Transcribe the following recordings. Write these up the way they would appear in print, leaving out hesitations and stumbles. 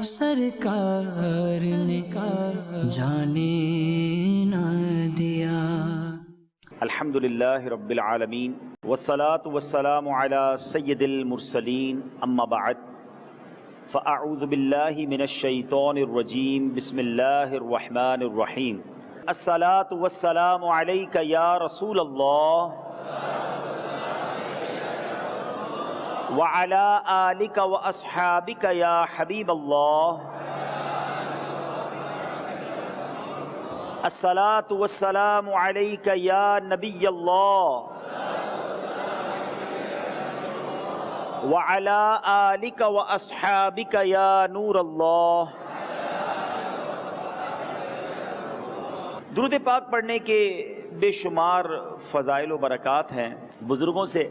سرکار نے جانے نہ دیا۔ الحمدللہ رب العالمین والصلاة والسلام علی سید المرسلین اما بعد فاعوذ باللہ من الشیطان الرجیم بسم اللہ الرحمن الرحیم الصلاة والسلام علیک یا رسول اللہ وعلی آلک واصحابک یا حبیب اللہ الصلاة والسلام علیک یا نبی اللہ وعلی آلک واصحابک یا نور اللہ۔ درود پاک پڑھنے کے بے شمار فضائل و برکات ہیں۔ بزرگوں سے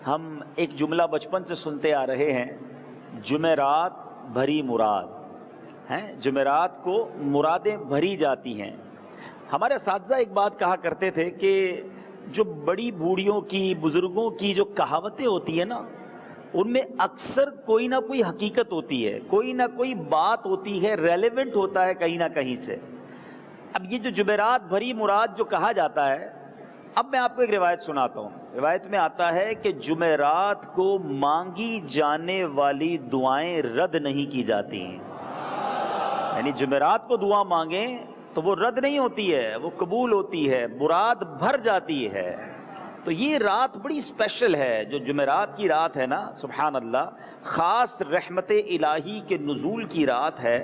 ہم ایک جملہ بچپن سے سنتے آ رہے ہیں، جمعرات بھری مراد ہیں، جمعرات کو مرادیں بھری جاتی ہیں۔ ہمارے اساتذہ ایک بات کہا کرتے تھے کہ جو بڑی بوڑھیوں کی، بزرگوں کی جو کہاوتیں ہوتی ہیں نا، ان میں اکثر کوئی نہ کوئی حقیقت ہوتی ہے، کوئی نہ کوئی بات ہوتی ہے، ریلیونٹ ہوتا ہے کہیں نہ کہیں سے۔ اب یہ جو جمعرات بھری مراد جو کہا جاتا ہے، اب میں آپ کو ایک روایت سناتا ہوں۔ روایت میں آتا ہے کہ جمعرات کو مانگی جانے والی دعائیں رد نہیں کی جاتی ہیں، یعنی جمعرات کو دعا مانگیں تو وہ رد نہیں ہوتی ہے، وہ قبول ہوتی ہے، مراد بھر جاتی ہے۔ تو یہ رات بڑی اسپیشل ہے، جو جمعرات کی رات ہے نا، سبحان اللہ، خاص رحمت الہی کے نزول کی رات ہے۔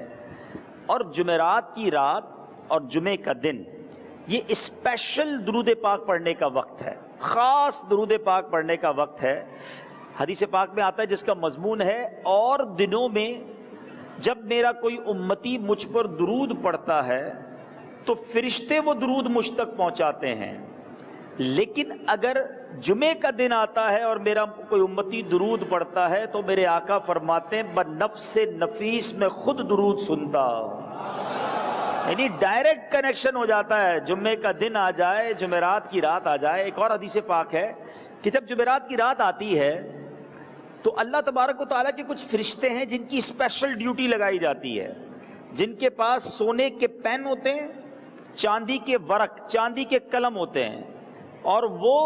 اور جمعرات کی رات اور جمعے کا دن یہ اسپیشل درود پاک پڑھنے کا وقت ہے، خاص درود پاک پڑھنے کا وقت ہے۔ حدیث پاک میں آتا ہے جس کا مضمون ہے، اور دنوں میں جب میرا کوئی امتی مجھ پر درود پڑھتا ہے تو فرشتے وہ درود مجھ تک پہنچاتے ہیں، لیکن اگر جمعے کا دن آتا ہے اور میرا کوئی امتی درود پڑھتا ہے تو میرے آقا فرماتے ہیں بنفس نفیس میں خود درود سنتا ہوں، یعنی ڈائریکٹ کنیکشن ہو جاتا ہے۔ جمعے کا دن آ جائے، جمعرات کی رات آ جائے۔ ایک اور حدیث پاک ہے کہ جب جمعرات کی رات آتی ہے تو اللہ تبارک و تعالیٰ کے کچھ فرشتے ہیں جن کی اسپیشل ڈیوٹی لگائی جاتی ہے، جن کے پاس سونے کے پین ہوتے ہیں، چاندی کے ورق، چاندی کے قلم ہوتے ہیں، اور وہ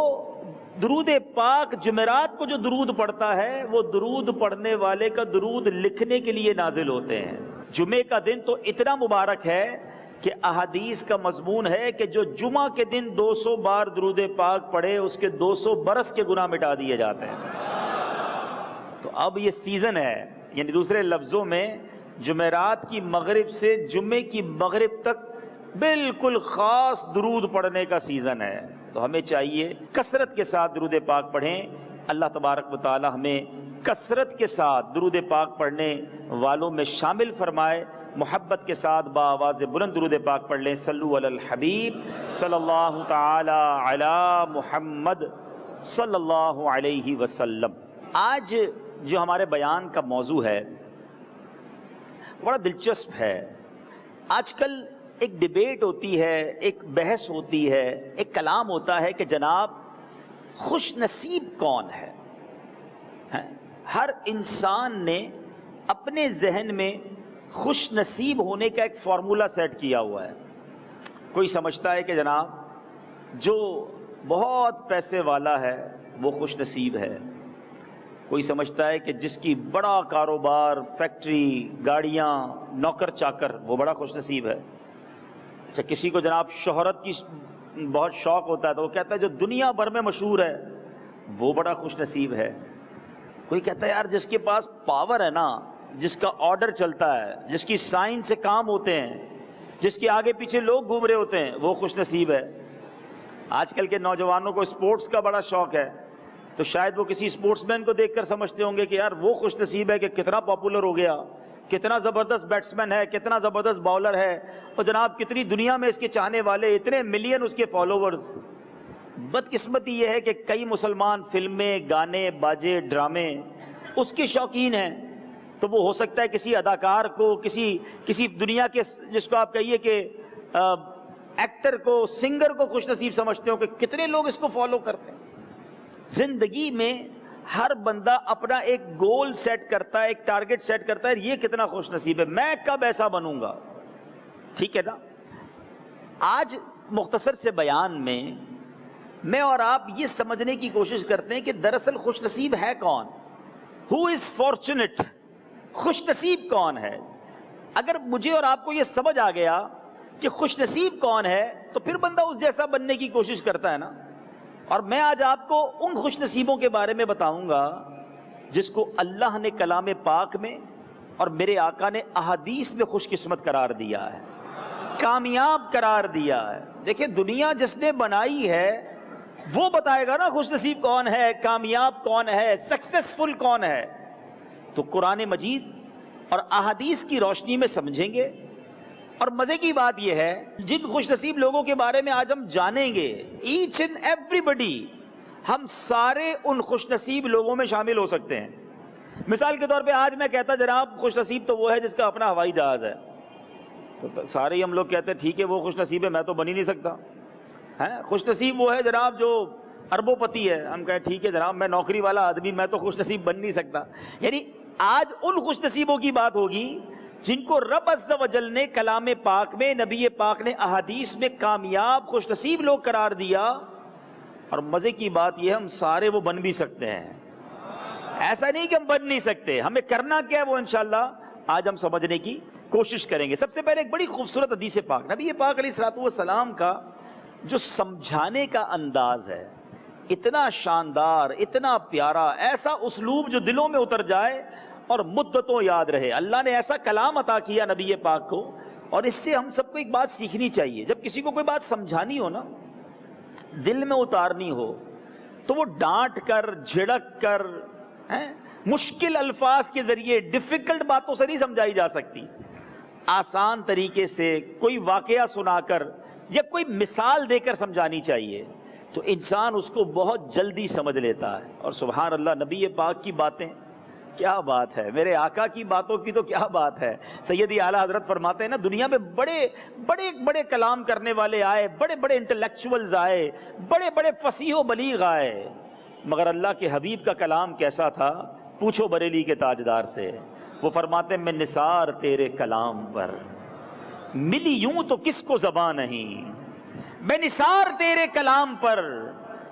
درود پاک جمعرات کو جو درود پڑھتا ہے وہ درود پڑھنے والے کا درود لکھنے کے لیے نازل ہوتے ہیں۔ جمعے کا دن تو اتنا مبارک ہے کہ احادیث کا مضمون ہے کہ جو جمعہ کے دن 200 بار درود پاک پڑھے اس کے 200 برس کے گناہ مٹا دیے جاتے ہیں۔ تو اب یہ سیزن ہے، یعنی دوسرے لفظوں میں جمعرات کی مغرب سے جمعے کی مغرب تک بالکل خاص درود پڑھنے کا سیزن ہے۔ تو ہمیں چاہیے کثرت کے ساتھ درود پاک پڑھیں۔ اللہ تبارک و تعالی ہمیں کثرت کے ساتھ درود پاک پڑھنے والوں میں شامل فرمائے۔ محبت کے ساتھ بآواز بلند درود پاک پڑھ لیں۔ صلو علی الحبیب صلی اللہ تعالی علی محمد صلی اللہ علیہ وسلم۔ آج جو ہمارے بیان کا موضوع ہے بڑا دلچسپ ہے۔ آج کل ایک ڈیبیٹ ہوتی ہے، ایک بحث ہوتی ہے، ایک کلام ہوتا ہے کہ جناب خوش نصیب کون ہے؟ ہر انسان نے اپنے ذہن میں خوش نصیب ہونے کا ایک فارمولا سیٹ کیا ہوا ہے۔ کوئی سمجھتا ہے کہ جناب جو بہت پیسے والا ہے وہ خوش نصیب ہے، کوئی سمجھتا ہے کہ جس کی بڑا کاروبار، فیکٹری، گاڑیاں، نوکر چاکر، وہ بڑا خوش نصیب ہے۔ اچھا، کسی کو جناب شہرت کی بہت شوق ہوتا ہے تو وہ کہتا ہے جو دنیا بھر میں مشہور ہے وہ بڑا خوش نصیب ہے۔ کوئی کہتا ہے یار جس کے پاس پاور ہے نا، جس کا آرڈر چلتا ہے، جس کی سائنس سے کام ہوتے ہیں، جس کے آگے پیچھے لوگ گھوم رہے ہوتے ہیں، وہ خوش نصیب ہے۔ آج کل کے نوجوانوں کو اسپورٹس کا بڑا شوق ہے، تو شاید وہ کسی اسپورٹس مین کو دیکھ کر سمجھتے ہوں گے کہ یار وہ خوش نصیب ہے کہ کتنا پاپولر ہو گیا، کتنا زبردست بیٹسمین ہے، کتنا زبردست باؤلر ہے، اور جناب کتنی دنیا میں اس کے چاہنے والے، اتنے ملین اس کے فالوورز۔ بدقسمتی یہ ہے کہ کئی مسلمان فلمیں، گانے، باجے، ڈرامے اس کے شوقین ہیں، تو وہ ہو سکتا ہے کسی اداکار کو، کسی دنیا کے جس کو آپ کہیے کہ ایکٹر کو، سنگر کو خوش نصیب سمجھتے ہو کہ کتنے لوگ اس کو فالو کرتے ہیں۔ زندگی میں ہر بندہ اپنا ایک گول سیٹ کرتا ہے, ایک ٹارگٹ سیٹ کرتا ہے, یہ کتنا خوش نصیب ہے, میں کب ایسا بنوں گا. ٹھیک ہے نا. آج مختصر سے بیان میں اور آپ یہ سمجھنے کی کوشش کرتے ہیں کہ دراصل خوش نصیب ہے کون. ہو از فارچونیٹ, خوش نصیب کون ہے. اگر مجھے اور آپ کو یہ سمجھ آ گیا کہ خوش نصیب کون ہے تو پھر بندہ اس جیسا بننے کی کوشش کرتا ہے نا. اور میں آج آپ کو ان خوش نصیبوں کے بارے میں بتاؤں گا جس کو اللہ نے کلام پاک میں اور میرے آقا نے احادیث میں خوش قسمت قرار دیا ہے, کامیاب قرار دیا ہے. دیکھیں دنیا جس نے بنائی ہے وہ بتائے گا نا خوش نصیب کون ہے, کامیاب کون ہے, سکسیسفل کون ہے. تو قرآن مجید اور احادیث کی روشنی میں سمجھیں گے. اور مزے کی بات یہ ہے جن خوش نصیب لوگوں کے بارے میں آج ہم جانیں گے, ایچ اینڈ ایوری بڈی, ہم سارے ان خوش نصیب لوگوں میں شامل ہو سکتے ہیں. مثال کے طور پہ آج میں کہتا جناب خوش نصیب تو وہ ہے جس کا اپنا ہوائی جہاز ہے, تو سارے ہی ہم لوگ کہتے ہیں ٹھیک ہے وہ خوش نصیب ہے, میں تو بن ہی نہیں سکتا. خوش نصیب وہ ہے جناب جو اربوں پتی ہے, ہم کہیں ٹھیک ہے جناب میں نوکری والا آدمی, میں تو خوش نصیب بن نہیں سکتا. یعنی آج ان خوش نصیبوں کی بات ہوگی جن کو رب عز و جل نے کلام پاک میں, نبی پاک نے احادیث میں کامیاب خوش نصیب لوگ قرار دیا. اور مزے کی بات یہ ہے ہم سارے وہ بن بھی سکتے ہیں, ایسا نہیں کہ ہم بن نہیں سکتے. ہمیں کرنا کیا ہے وہ انشاءاللہ آج ہم سمجھنے کی کوشش کریں گے. سب سے پہلے ایک بڑی خوبصورت حدیث پاک, نبی پاک علیہ الصلوۃ والسلام کا جو سمجھانے کا انداز ہے اتنا شاندار, اتنا پیارا, ایسا اسلوب جو دلوں میں اتر جائے اور مدتوں یاد رہے. اللہ نے ایسا کلام عطا کیا نبی پاک کو, اور اس سے ہم سب کو ایک بات سیکھنی چاہیے. جب کسی کو کوئی بات سمجھانی ہو نا, دل میں اتارنی ہو, تو وہ ڈانٹ کر, جھڑک کر, مشکل الفاظ کے ذریعے, ڈیفیکلٹ باتوں سے نہیں سمجھائی جا سکتی. آسان طریقے سے کوئی واقعہ سنا کر یا کوئی مثال دے کر سمجھانی چاہیے, تو انسان اس کو بہت جلدی سمجھ لیتا ہے. اور سبحان اللہ, نبی پاک کی باتیں کیا بات ہے, میرے آقا کی باتوں کی تو کیا بات ہے. سیدی اعلیٰ حضرت فرماتے ہیں نا, دنیا میں بڑے بڑے بڑے کلام کرنے والے آئے, بڑے بڑے انٹلیکچوئلز آئے, بڑے بڑے فصیح و بلیغ آئے, مگر اللہ کے حبیب کا کلام کیسا تھا پوچھو بریلی کے تاجدار سے. وہ فرماتے ہیں میں نثار تیرے کلام پر, ملی یوں تو کس کو زبان نہیں. میں نثار تیرے کلام پر,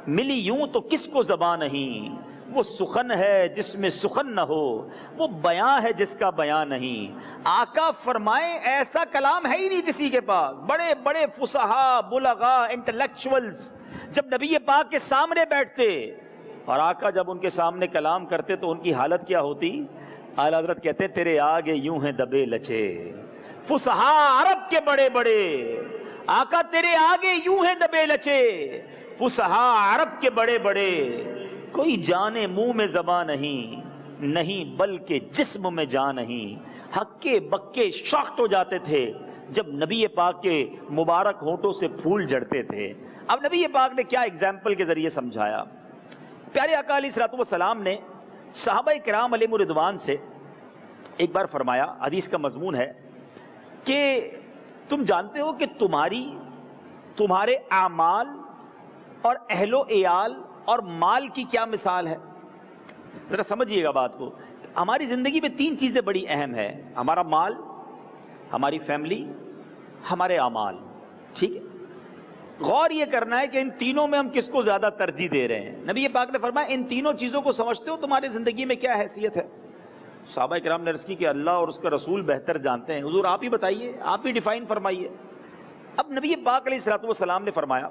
ملی یوں تو کس کو زبان نہیں. وہ سخن ہے جس میں سخن نہ ہو, وہ بیان ہے جس کا بیان نہیں. آقا فرمائے ایسا کلام ہے ہی نہیں کسی کے پاس. بڑے بڑے فصحاء, بلغاء, انٹلیکچوئلز جب نبی پاک کے سامنے بیٹھتے اور آقا جب ان کے سامنے کلام کرتے تو ان کی حالت کیا ہوتی. اعلیٰ حضرت کہتے ہیں تیرے آگے یوں ہیں دبے لچے, فصحاء عرب کے بڑے بڑے, آقا تیرے آگے یوں ہیں دبے لچے, فصحاء عرب کے بڑے بڑے. کوئی جانے منہ میں زبان نہیں, نہیں بلکہ جسم میں جان نہیں. ہکے بکے شاکٹ ہو جاتے تھے جب نبی پاک کے مبارک ہونٹوں سے پھول جھڑتے تھے. اب نبی پاک نے کیا ایگزامپل کے ذریعے سمجھایا. پیارے آقا علیہ الصلوۃ والسلام نے صحابہ کرام علیہم الرضوان سے ایک بار فرمایا, حدیث کا مضمون ہے کہ تم جانتے ہو کہ تمہارے اعمال اور اہل و عیال اور مال کی کیا مثال ہے. ذرا سمجھیے گا بات کو. ہماری زندگی میں تین چیزیں بڑی اہم ہے, ہمارا مال, ہماری فیملی, ہمارے اعمال. ٹھیک ہے, غور یہ کرنا ہے کہ ان تینوں میں ہم کس کو زیادہ ترجیح دے رہے ہیں. نبی پاک نے فرمایا ان تینوں چیزوں کو سمجھتے ہو تمہاری زندگی میں کیا حیثیت ہے. صحابہ کرام نے عرض کی کہ اللہ اور اس کا رسول بہتر جانتے ہیں, حضور آپ ہی بتائیے, آپ ہی ڈیفائن فرمائیے. اب نبی پاک علیہ الصلوۃ والسلام نے فرمایا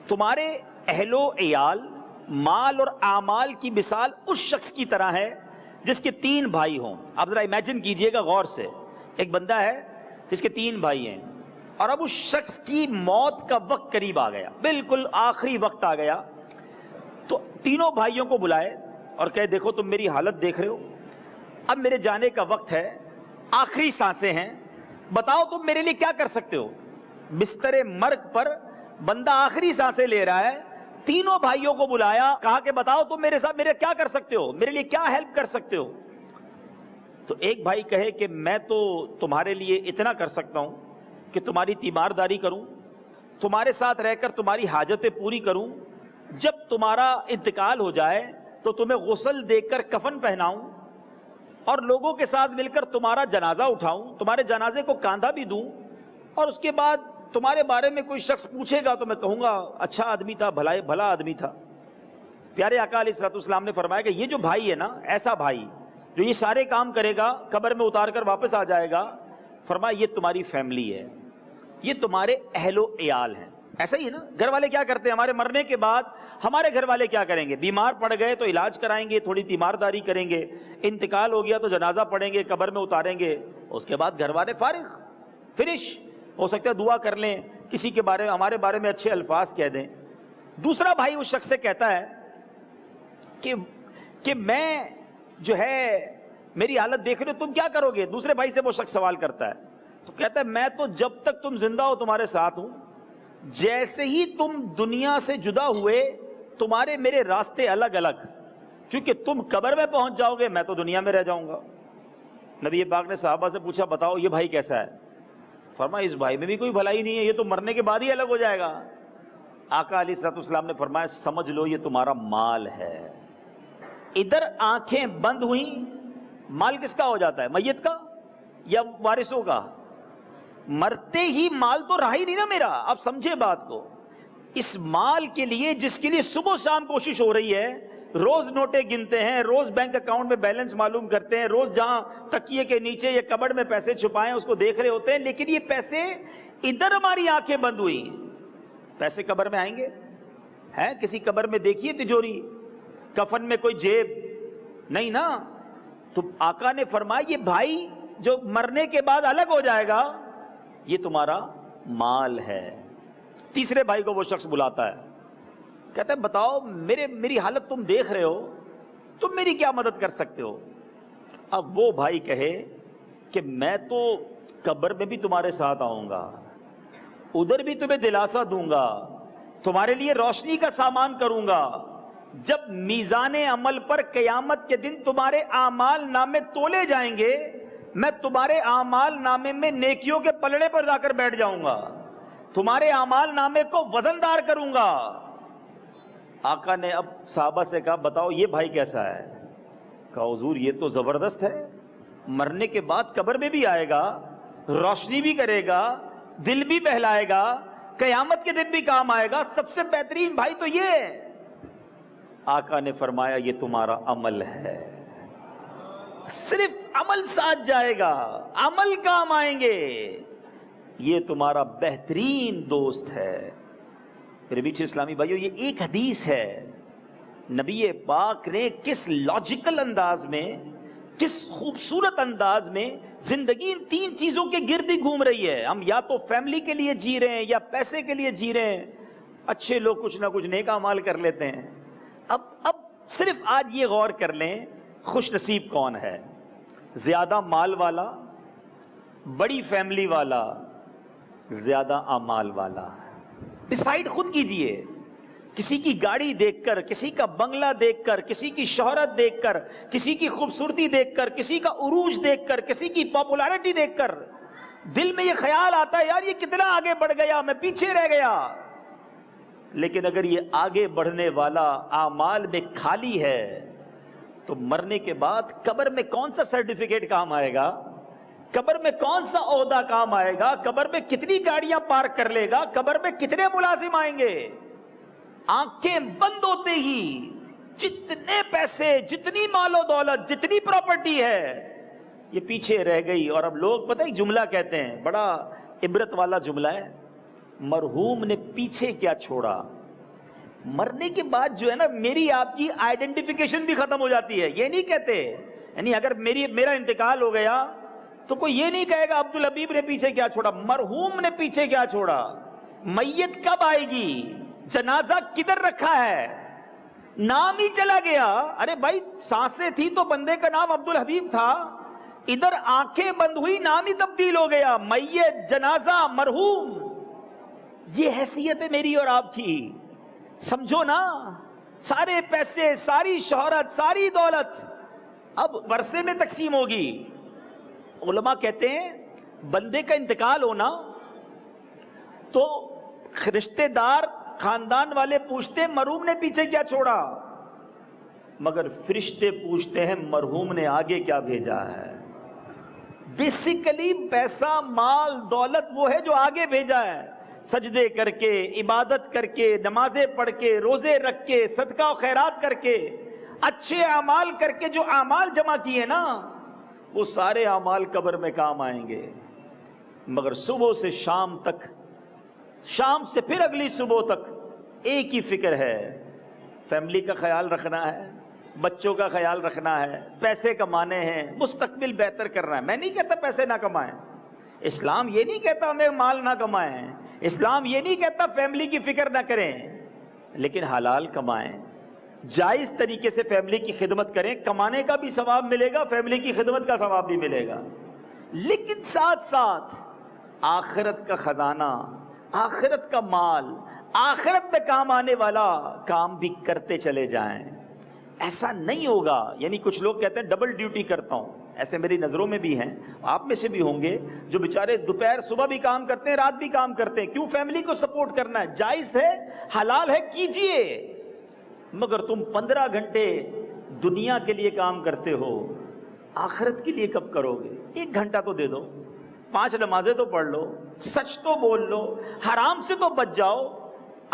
تمہارے اہل و عیال, مال اور اعمال کی مثال اس شخص کی طرح ہے جس کے 3 بھائی ہوں. آپ ذرا امیجن کیجئے گا غور سے, ایک بندہ ہے جس کے 3 بھائی ہیں, اور اب اس شخص کی موت کا وقت قریب آ گیا, بالکل آخری وقت آ گیا. تو تینوں بھائیوں کو بلائے اور کہے دیکھو تم میری حالت دیکھ رہے ہو, اب میرے جانے کا وقت ہے, آخری سانسیں ہیں, بتاؤ تم میرے لیے کیا کر سکتے ہو. بستر مرگ پر بندہ آخری سانسیں لے رہا ہے, تینوں بھائیوں کو بلایا, کہا کہ بتاؤ تم میرے ساتھ میرے کیا کر سکتے ہو, میرے لیے کیا ہیلپ کر سکتے ہو. تو ایک بھائی کہے کہ میں تو تمہارے لیے اتنا کر سکتا ہوں کہ تمہاری تیمارداری کروں, تمہارے ساتھ رہ کر تمہاری حاجتیں پوری کروں, جب تمہارا انتقال ہو جائے تو تمہیں غسل دے کر کفن پہناؤں اور لوگوں کے ساتھ مل کر تمہارا جنازہ اٹھاؤں, تمہارے جنازے کو کاندھا بھی دوں, اور اس کے بعد تمہارے بارے میں کوئی شخص پوچھے گا تو میں کہوں گا اچھا آدمی تھا, بھلا آدمی تھا. پیارے آقا علیہ الصلوۃ والسلام نے فرمایا کہ یہ جو بھائی ہے نا, ایسا بھائی جو یہ سارے کام کرے گا, قبر میں اتار کر واپس آ جائے گا, فرمایا یہ تمہاری فیملی ہے, یہ تمہارے اہل و عیال ہیں. ایسا ہی ہے نا, گھر والے کیا کرتے ہیں, ہمارے مرنے کے بعد ہمارے گھر والے کیا کریں گے, بیمار پڑ گئے تو علاج کرائیں گے, تھوڑی تیمارداری کریں گے, انتقال ہو گیا تو جنازہ پڑھیں گے, قبر میں اتاریں گے, اس کے بعد گھر والے فارغ, فنش. ہو سکتا ہے دعا کر لیں, کسی کے بارے میں, ہمارے بارے میں اچھے الفاظ کہہ دیں. دوسرا بھائی اس شخص سے کہتا ہے کہ میں جو ہے میری حالت دیکھ رہے ہو, تم کیا کرو گے. دوسرے بھائی سے وہ شخص سوال کرتا ہے تو کہتا ہے میں تو جب تک تم زندہ ہو تمہارے ساتھ ہوں, جیسے ہی تم دنیا سے جدا ہوئے تمہارے میرے راستے الگ الگ, کیونکہ تم قبر میں پہنچ جاؤ گے, میں تو دنیا میں رہ جاؤں گا. نبی پاک نے صحابہ سے پوچھا بتاؤ یہ بھائی کیسا ہے. فرمایا اس بھائی میں بھی کوئی بھلائی نہیں ہے, یہ تو مرنے کے بعد ہی الگ ہو جائے گا. آقا علیہ الصلوۃ والسلام نے فرمایا سمجھ لو یہ تمہارا مال ہے. ادھر آنکھیں بند ہوئیں, مال کس کا ہو جاتا ہے, میت کا یا وارثوں کا. مرتے ہی مال تو رہا ہی نہیں نا میرا. اب سمجھے بات کو, اس مال کے لیے جس کے لیے صبح شام کوشش ہو رہی ہے, روز نوٹیں گنتے ہیں, روز بینک اکاؤنٹ میں بیلنس معلوم کرتے ہیں, روز جہاں تکیے کے نیچے یا کبڑ میں پیسے چھپائے اس کو دیکھ رہے ہوتے ہیں, لیکن یہ پیسے ادھر ہماری آنکھیں بند ہوئی, پیسے قبر میں آئیں گے. ہے کسی قبر میں دیکھیے تجوری, کفن میں کوئی جیب نہیں نا. تو آقا نے فرمایا یہ بھائی جو مرنے کے بعد الگ ہو جائے گا یہ تمہارا مال ہے. تیسرے بھائی کو وہ شخص بلاتا ہے, کہتا ہے بتاؤ میری حالت تم دیکھ رہے ہو, تم میری کیا مدد کر سکتے ہو. اب وہ بھائی کہے کہ میں تو قبر میں بھی تمہارے ساتھ آؤں گا, ادھر بھی تمہیں دلاسا دوں گا, تمہارے لیے روشنی کا سامان کروں گا. جب میزان عمل پر قیامت کے دن تمہارے اعمال نامے تولے جائیں گے, میں تمہارے اعمال نامے میں نیکیوں کے پلڑے پر جا کر بیٹھ جاؤں گا, تمہارے اعمال نامے کو وزن دار کروں گا. آقا نے اب صحابہ سے کہا بتاؤ یہ بھائی کیسا ہے. کہا حضور یہ تو زبردست ہے, مرنے کے بعد قبر میں بھی آئے گا, روشنی بھی کرے گا, دل بھی بہلائے گا, قیامت کے دن بھی کام آئے گا, سب سے بہترین بھائی تو یہ ہے. آقا نے فرمایا یہ تمہارا عمل ہے, صرف عمل ساتھ جائے گا, عمل کام آئیں گے, یہ تمہارا بہترین دوست ہے. میرے بیچ اسلامی بھائیو, یہ ایک حدیث ہے, نبی پاک نے کس لاجیکل انداز میں, کس خوبصورت انداز میں زندگی ان تین چیزوں کے گرد ہی گھوم رہی ہے. ہم یا تو فیملی کے لیے جی رہے ہیں یا پیسے کے لیے جی رہے ہیں. اچھے لوگ کچھ نہ کچھ نیک اعمال کر لیتے ہیں. اب صرف آج یہ غور کر لیں خوش نصیب کون ہے, زیادہ مال والا, بڑی فیملی والا, زیادہ اعمال والا. ڈیسائیڈ خود کیجئے. کسی کی گاڑی دیکھ کر, کسی کا بنگلہ دیکھ کر, کسی کی شہرت دیکھ کر, کسی کی خوبصورتی دیکھ کر, کسی کا عروج دیکھ کر, کسی کی پاپولیرٹی دیکھ کر دل میں یہ خیال آتا ہے یار یہ کتنا آگے بڑھ گیا, میں پیچھے رہ گیا. لیکن اگر یہ آگے بڑھنے والا اعمال میں خالی ہے تو مرنے کے بعد قبر میں کون سا سرٹیفکیٹ کام آئے گا, قبر میں کون سا عہدہ کام آئے گا, قبر میں کتنی گاڑیاں پارک کر لے گا, قبر میں کتنے ملازم آئیں گے. آنکھیں بند ہوتے ہی جتنے پیسے, جتنی مال و دولت, جتنی پراپرٹی ہے یہ پیچھے رہ گئی. اور اب لوگ پتہ ایک جملہ کہتے ہیں, بڑا عبرت والا جملہ ہے, مرحوم نے پیچھے کیا چھوڑا. مرنے کے بعد جو ہے نا میری آپ کی آئیڈینٹیفیکیشن بھی ختم ہو جاتی ہے. یہ نہیں کہتے, یعنی اگر میرا انتقال ہو گیا تو کوئی یہ نہیں کہے گا عبدالحبیب نے پیچھے کیا چھوڑا, مرحوم نے پیچھے کیا چھوڑا. میت کب آئے گی, جنازہ کدھر رکھا ہے, نام ہی چلا گیا. ارے بھائی سانسیں تھی تو بندے کا نام عبدالحبیب تھا, ادھر آنکھیں بند ہوئی نام ہی تبدیل ہو گیا, میت, جنازہ, مرحوم. یہ حیثیت ہے میری اور آپ کی, سمجھو نا. سارے پیسے, ساری شہرت, ساری دولت اب ورثے میں تقسیم ہوگی. علماء کہتے ہیں بندے کا انتقال ہونا تو رشتہ دار, خاندان والے پوچھتے مرحوم نے پیچھے کیا چھوڑا. مگر فرشتے پوچھتے ہیں مرحوم نے آگے کیا بھیجا ہے. بیسیکلی پیسہ مال دولت وہ ہے جو آگے بھیجا ہے. سجدے کر کے، عبادت کر کے، نمازیں پڑھ کے، روزے رکھ کے، صدقہ و خیرات کر کے، اچھے اعمال کر کے جو اعمال جمع کیے نا، وہ سارے اعمال قبر میں کام آئیں گے. مگر صبح سے شام تک، شام سے پھر اگلی صبح تک ایک ہی فکر ہے، فیملی کا خیال رکھنا ہے، بچوں کا خیال رکھنا ہے، پیسے کمانے ہیں، مستقبل بہتر کرنا ہے. میں نہیں کہتا پیسے نہ کمائیں، اسلام یہ نہیں کہتا ہمیں مال نہ کمائیں، اسلام یہ نہیں کہتا فیملی کی فکر نہ کریں، لیکن حلال کمائیں، جائز طریقے سے فیملی کی خدمت کریں. کمانے کا بھی ثواب ملے گا، فیملی کی خدمت کا ثواب بھی ملے گا، لیکن ساتھ ساتھ آخرت کا خزانہ، آخرت کا مال، آخرت میں کام آنے والا کام بھی کرتے چلے جائیں. ایسا نہیں ہوگا. یعنی کچھ لوگ کہتے ہیں ڈبل ڈیوٹی کرتا ہوں، ایسے میری نظروں میں بھی ہیں، آپ میں سے بھی ہوں گے جو بیچارے دوپہر صبح بھی کام کرتے ہیں، رات بھی کام کرتے ہیں. کیوں؟ فیملی کو سپورٹ کرنا ہے. جائز ہے، حلال ہے، کیجئے. مگر تم 15 گھنٹے دنیا کے لیے کام کرتے ہو، آخرت کے لیے کب کرو گے؟ 1 گھنٹہ تو دے دو، 5 نمازیں تو پڑھ لو، سچ تو بول لو، حرام سے تو بچ جاؤ.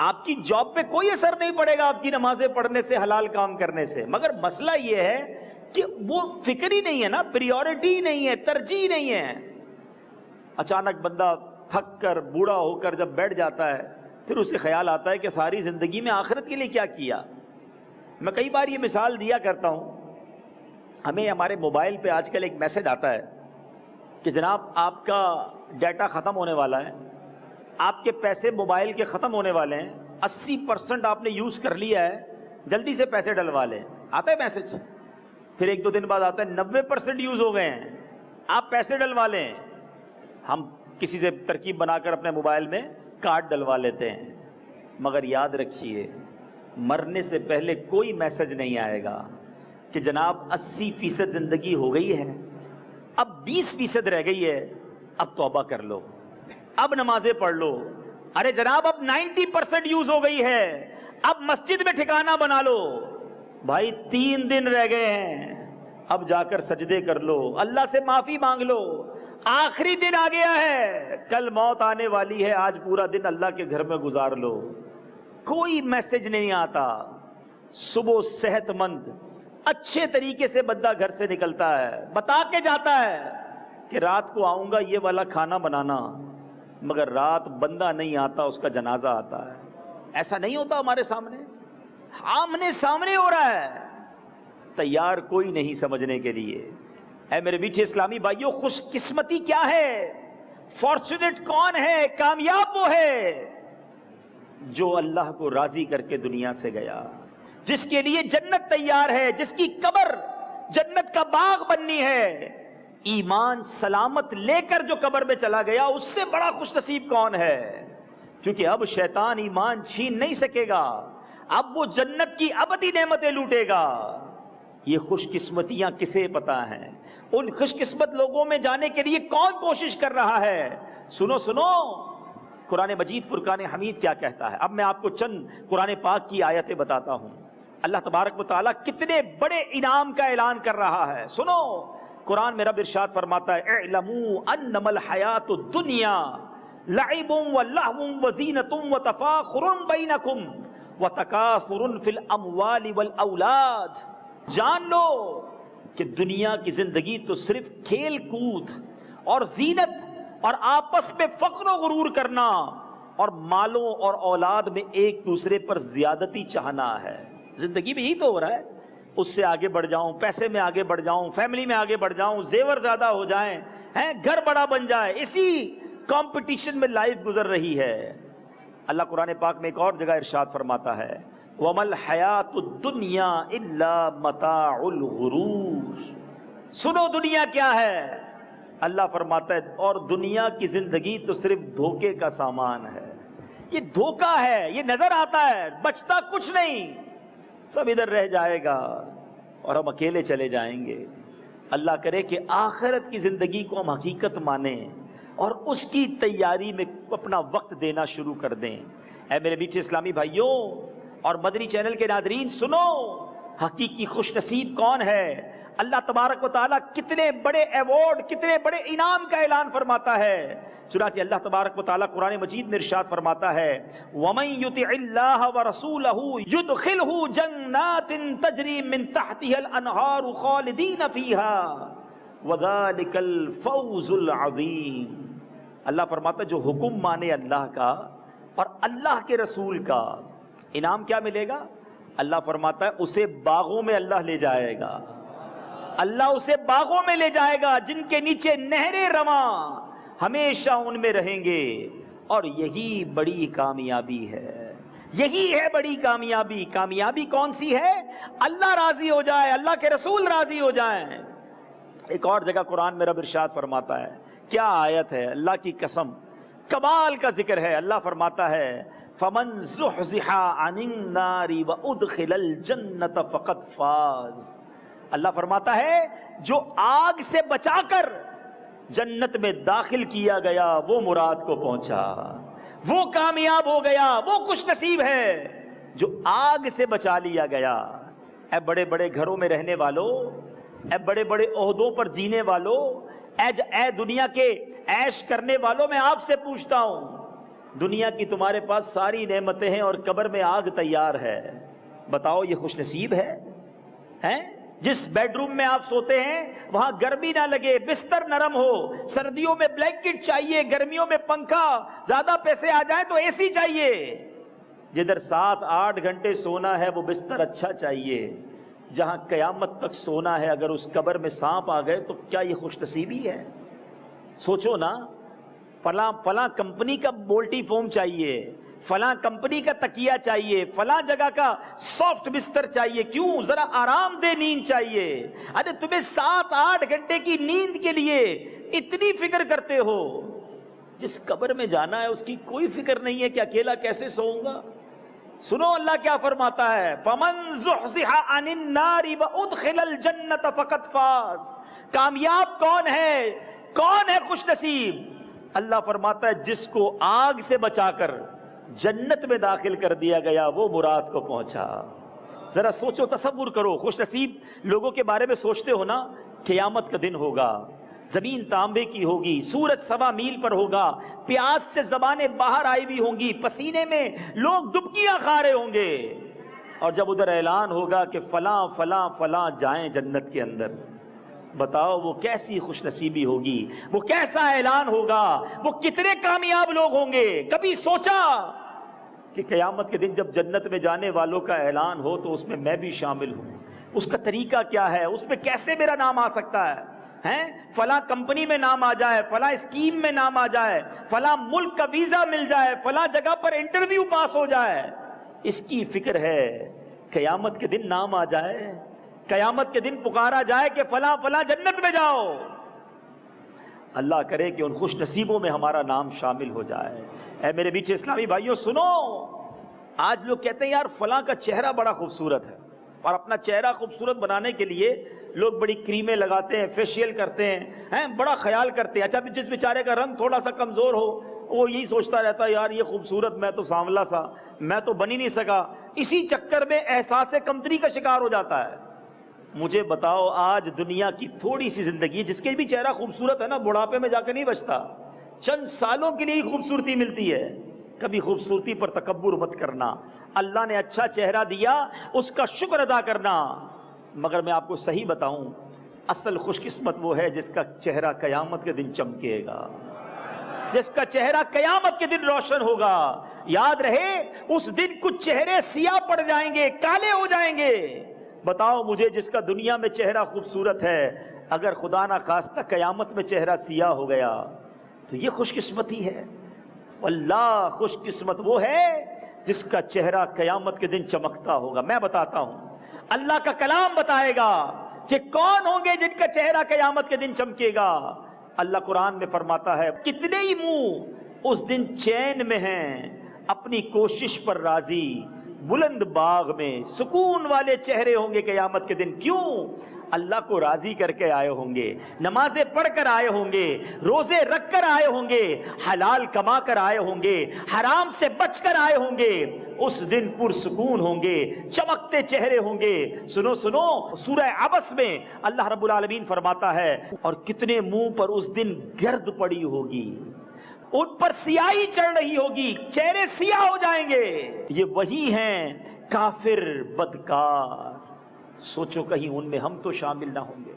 آپ کی جاب پہ کوئی اثر نہیں پڑے گا آپ کی نمازیں پڑھنے سے، حلال کام کرنے سے. مگر مسئلہ یہ ہے کہ وہ فکر ہی نہیں ہے نا، پریورٹی نہیں ہے، ترجیح نہیں ہے. اچانک بندہ تھک کر بوڑھا ہو کر جب بیٹھ جاتا ہے، پھر اسے خیال آتا ہے کہ ساری زندگی میں آخرت کے لیے کیا کیا. میں کئی بار یہ مثال دیا کرتا ہوں، ہمیں ہمارے موبائل پہ آج کل ایک میسج آتا ہے کہ جناب آپ کا ڈیٹا ختم ہونے والا ہے، آپ کے پیسے موبائل کے ختم ہونے والے ہیں، 80% آپ نے یوز کر لیا ہے، جلدی سے پیسے ڈلوا لیں. آتا ہے میسج. پھر 1-2 دن بعد آتا ہے 90% یوز ہو گئے ہیں، آپ پیسے ڈلوا لیں. ہم کسی سے ترکیب بنا کر اپنے موبائل میں کارڈ ڈلوا لیتے ہیں. مگر یاد رکھیے، مرنے سے پہلے کوئی میسج نہیں آئے گا کہ جناب 80% زندگی ہو گئی ہے، اب 20% رہ گئی ہے، اب توبہ کر لو، اب نمازیں پڑھ لو. ارے جناب اب 90% یوز ہو گئی ہے، اب مسجد میں ٹھکانہ بنا لو. بھائی 3 دن رہ گئے ہیں، اب جا کر سجدے کر لو، اللہ سے معافی مانگ لو. آخری دن آ گیا ہے، کل موت آنے والی ہے، آج پورا دن اللہ کے گھر میں گزار لو. کوئی میسج نہیں آتا. صبح صحت مند اچھے طریقے سے بندہ گھر سے نکلتا ہے، بتا کے جاتا ہے کہ رات کو آؤں گا یہ والا کھانا بنانا، مگر رات بندہ نہیں آتا، اس کا جنازہ آتا ہے. ایسا نہیں ہوتا ہمارے سامنے؟ آمنے سامنے ہو رہا ہے. تیار کوئی نہیں سمجھنے کے لیے. اے میرے میٹھے اسلامی بھائیوں، خوش قسمتی کیا ہے؟ فارچونیٹ کون ہے؟ کامیاب وہ ہے جو اللہ کو راضی کر کے دنیا سے گیا، جس کے لیے جنت تیار ہے، جس کی قبر جنت کا باغ بننی ہے. ایمان سلامت لے کر جو قبر میں چلا گیا، اس سے بڑا خوش نصیب کون ہے؟ کیونکہ اب شیطان ایمان چھین نہیں سکے گا، اب وہ جنت کی ابدی نعمتیں لوٹے گا. یہ خوش قسمتیاں کسے پتا ہیں؟ ان خوش قسمت لوگوں میں جانے کے لیے کون کوشش کر رہا ہے؟ سنو سنو، قرآن مجید فرقان حمید کیا کہتا ہے. اب میں آپ کو چند قرآن پاک کی آیتیں بتاتا ہوں. اللہ تبارک و تعالیٰ کتنے بڑے انعام کا اعلان کر رہا ہے. سنو، قرآن میں رب ارشاد فرماتا ہے، اعلموا انما الحیات الدنیا لعب ولہو وزینۃ وتفاخر بینکم وتکاثر فی الاموال والاولاد. جان لو کہ دنیا کی زندگی تو صرف کھیل کود اور زینت اور آپس میں فخر و غرور کرنا اور مالوں اور اولاد میں ایک دوسرے پر زیادتی چاہنا ہے. زندگی میں یہی تو ہو رہا ہے. اس سے آگے بڑھ جاؤں، پیسے میں آگے بڑھ جاؤں، فیملی میں آگے بڑھ جاؤں، زیور زیادہ ہو جائیں، گھر بڑا بن جائے، اسی کمپٹیشن میں لائف گزر رہی ہے. اللہ قرآن پاک میں ایک اور جگہ ارشاد فرماتا ہے، وَمَا الْحَيَاةُ الدُّنْيَا إِلَّا مَتَاعُ الْغُرُورِ. سنو دنیا کیا ہے؟ اللہ فرماتا ہے اور دنیا کی زندگی تو صرف دھوکے کا سامان ہے. یہ دھوکا ہے، یہ نظر آتا ہے، بچتا کچھ نہیں، سب ادھر رہ جائے گا اور ہم اکیلے چلے جائیں گے. اللہ کرے کہ آخرت کی زندگی کو ہم حقیقت مانیں اور اس کی تیاری میں اپنا وقت دینا شروع کر دیں. اے میرے میٹھے اسلامی بھائیوں اور مدنی چینل کے ناظرین، سنو، حقیقی خوش نصیب کون ہے؟ اللہ تبارک و تعالیٰ کتنے بڑے ایوارڈ، کتنے بڑے انعام کا اعلان فرماتا ہے۔ چنانچہ اللہ تبارک و تعالیٰ قرآن مجید میں ارشاد فرماتا ہے وَمَن يُطِعِ اللَّهَ وَرَسُولَهُ يُدْخِلْهُ جَنَّاتٍ تَجْرِي مِن تَحْتِهَا الْأَنْهَارُ خَالِدِينَ فِيهَا وَذَلِكَ الْفَوْزُ الْعَظِيمُ۔ اللہ فرماتا ہے جو حکم مانے اللہ کا اور اللہ کے رسول کا، انعام کیا ملے گا؟ اللہ فرماتا ہے اسے باغوں میں اللہ لے جائے گا، اللہ اسے باغوں میں لے جائے گا جن کے نیچے نہریں رواں، ہمیشہ ان میں رہیں گے۔ اور یہی بڑی کامیابی ہے، یہی ہے بڑی کامیابی۔ کامیابی کون سی ہے؟ اللہ راضی ہو جائے، اللہ کے رسول راضی ہو جائیں۔ ایک اور جگہ قرآن میں رب ارشاد فرماتا ہے، کیا آیت ہے، اللہ کی قسم کمال کا ذکر ہے۔ اللہ فرماتا ہے فَمَنْ زُحْزِحَ عَنِ النَّارِ وَأُدْخِلَ الْجَنَّةَ فَقَدْ فَازَ۔ اللہ فرماتا ہے جو آگ سے بچا کر جنت میں داخل کیا گیا وہ مراد کو پہنچا، وہ کامیاب ہو گیا، وہ خوش نصیب ہے جو آگ سے بچا لیا گیا۔ اے بڑے بڑے گھروں میں رہنے والوں، اے بڑے بڑے عہدوں پر جینے والوں، اے دنیا کے عیش کرنے والوں، میں آپ سے پوچھتا ہوں دنیا کی تمہارے پاس ساری نعمتیں ہیں اور قبر میں آگ تیار ہے، بتاؤ یہ خوش نصیب ہے؟ ہیں جس بیڈ روم میں آپ سوتے ہیں وہاں گرمی نہ لگے، بستر نرم ہو، سردیوں میں بلینکٹ چاہیے، گرمیوں میں پنکھا، زیادہ پیسے آ جائیں تو اے سی چاہیے، جدھر 7-8 گھنٹے سونا ہے وہ بستر اچھا چاہیے، جہاں قیامت تک سونا ہے اگر اس قبر میں سانپ آ گئے تو کیا یہ خوش نصیبی ہے؟ سوچو نا، فلاں کمپنی کا بولٹی فوم چاہیے، فلاں کمپنی کا تکیہ چاہیے، فلاں جگہ کا سافٹ بستر چاہیے، کیوں؟ ذرا آرام دہ نیند چاہیے۔ ارے تمہیں 7-8 گھنٹے کی نیند کے لیے اتنی فکر کرتے ہو، جس قبر میں جانا ہے اس کی کوئی فکر نہیں ہے کہ اکیلا کیسے سوؤں گا۔ سنو اللہ کیا فرماتا ہے فَمَن زُحْزِحَ عَنِ النَّارِ وَأُدْخِلَ الْجَنَّةَ فَقَدْ فَازَ۔ کامیاب کون ہے؟ کون ہے خوش نصیب؟ اللہ فرماتا ہے جس کو آگ سے بچا کر جنت میں داخل کر دیا گیا وہ مراد کو پہنچا۔ ذرا سوچو، تصور کرو، خوش نصیب لوگوں کے بارے میں سوچتے ہو نا، قیامت کا دن ہوگا، زمین تانبے کی ہوگی، سورج 1.25 میل پر ہوگا، پیاس سے زبانیں باہر آئی ہوئی ہوں گی، پسینے میں لوگ ڈبکیاں کھا رہے ہوں گے، اور جب ادھر اعلان ہوگا کہ فلاں فلاں فلاں جائیں جنت کے اندر، بتاؤ وہ کیسی خوش نصیبی ہوگی، وہ کیسا اعلان ہوگا، وہ کتنے کامیاب لوگ ہوں گے۔ کبھی سوچا کہ قیامت کے دن جب جنت میں جانے والوں کا اعلان ہو تو اس میں بھی شامل ہوں؟ اس کا طریقہ کیا ہے، اس میں کیسے میرا نام آ سکتا ہے؟ فلاں کمپنی میں نام آ جائے، فلاں اسکیم میں نام آ جائے، فلاں ملک کا ویزا مل جائے، فلاں جگہ پر انٹرویو پاس ہو جائے، اس کی فکر ہے۔ قیامت کے دن نام آ جائے، قیامت کے دن پکارا جائے کہ فلاں فلاں جنت میں جاؤ، اللہ کرے کہ ان خوش نصیبوں میں ہمارا نام شامل ہو جائے۔ اے میرے بیچ اسلامی بھائیوں سنو، آج لوگ کہتے ہیں یار فلاں کا چہرہ بڑا خوبصورت ہے، اور اپنا چہرہ خوبصورت بنانے کے لیے لوگ بڑی کریمیں لگاتے ہیں، فیشیل کرتے ہیں، بڑا خیال کرتے ہیں۔ اچھا جس بیچارے کا رنگ تھوڑا سا کمزور ہو وہ یہی سوچتا رہتا ہے یار یہ خوبصورت، میں تو سانولا سا، میں تو بن ہی نہیں سکا، اسی چکر میں احساس کمتری کا شکار ہو جاتا ہے۔ مجھے بتاؤ آج دنیا کی تھوڑی سی زندگی، جس کے بھی چہرہ خوبصورت ہے نا، بڑھاپے میں جا کے نہیں بچتا، چند سالوں کے لیے ہی خوبصورتی ملتی ہے۔ کبھی خوبصورتی پر تکبر مت کرنا، اللہ نے اچھا چہرہ دیا اس کا شکر ادا کرنا۔ مگر میں آپ کو صحیح بتاؤں، اصل خوش قسمت وہ ہے جس کا چہرہ قیامت کے دن چمکے گا، جس کا چہرہ قیامت کے دن روشن ہوگا۔ یاد رہے اس دن کچھ چہرے سیاہ پڑ جائیں گے، کالے ہو جائیں گے۔ بتاؤ مجھے جس کا دنیا میں چہرہ خوبصورت ہے، اگر خدا نہ خواستہ قیامت میں چہرہ سیاہ ہو گیا تو یہ خوش قسمتی ہے؟ اللہ خوش قسمت وہ ہے جس کا چہرہ قیامت کے دن چمکتا ہوگا۔ میں بتاتا ہوں، اللہ کا کلام بتائے گا کہ کون ہوں گے جن کا چہرہ قیامت کے دن چمکے گا۔ اللہ قرآن میں فرماتا ہے کتنے ہی منہ اس دن چین میں ہیں، اپنی کوشش پر راضی، بلند باغ میں سکون والے چہرے ہوں گے قیامت کے دن۔ کیوں؟ اللہ کو راضی کر کے آئے ہوں گے، نمازیں پڑھ کر آئے ہوں گے، روزے رکھ کر آئے ہوں گے، حلال کما کر آئے ہوں گے، حرام سے بچ کر آئے ہوں گے۔ اس دن پرسکون ہوں گے، چمکتے چہرے ہوں گے۔ سنو سنو، سورہ عبس میں اللہ رب العالمین فرماتا ہے اور کتنے منہ پر اس دن گرد پڑی ہوگی، ان پر سیاہی چڑھ رہی ہوگی، چہرے سیاہ ہو جائیں گے۔ یہ وہی ہیں کافر بدکار۔ سوچو کہیں ان میں ہم تو شامل نہ ہوں گے۔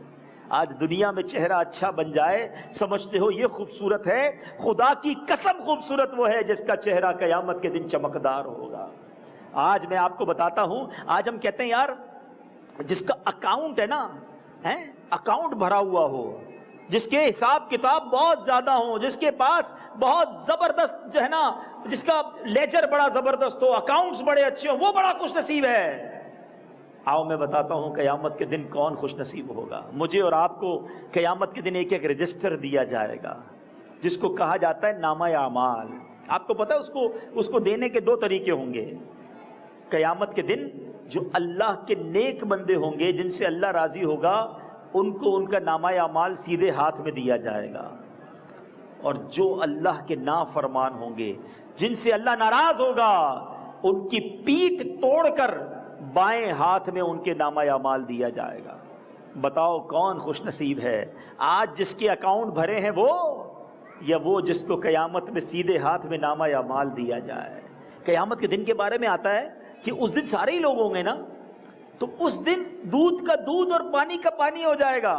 آج دنیا میں چہرہ اچھا بن جائے، سمجھتے ہو یہ خوبصورت ہے؟ خدا کی قسم خوبصورت وہ ہے جس کا چہرہ قیامت کے دن چمکدار ہوگا۔ آج میں آپ کو بتاتا ہوں، آج ہم کہتے ہیں یار جس کا اکاؤنٹ ہے نا، اکاؤنٹ بھرا ہوا ہو، جس کے حساب کتاب بہت زیادہ ہوں، جس کے پاس بہت زبردست جو ہے نا، جس کا لیجر بڑا زبردست ہو، اکاؤنٹس بڑے اچھے ہوں، وہ بڑا خوش نصیب ہے۔ آؤ میں بتاتا ہوں قیامت کے دن کون خوش نصیب ہوگا۔ مجھے اور آپ کو قیامت کے دن ایک ایک رجسٹر دیا جائے گا جس کو کہا جاتا ہے نامہ اعمال۔ آپ کو پتہ ہے اس کو دینے کے دو طریقے ہوں گے قیامت کے دن۔ جو اللہ کے نیک بندے ہوں گے جن سے اللہ راضی ہوگا، ان کو ان کا نامہ اعمال سیدھے ہاتھ میں دیا جائے گا، اور جو اللہ کے نافرمان ہوں گے جن سے اللہ ناراض ہوگا، ان کی پیٹھ توڑ کر بائیں ہاتھ میں ان کے نامہ اعمال دیا جائے گا۔ بتاؤ کون خوش نصیب ہے؟ آج جس کے اکاؤنٹ بھرے ہیں وہ، یا وہ جس کو قیامت میں سیدھے ہاتھ میں نامہ اعمال دیا جائے؟ قیامت کے دن کے بارے میں آتا ہے کہ اس دن سارے ہی لوگ ہوں گے نا، تو اس دن دودھ کا دودھ اور پانی کا پانی ہو جائے گا۔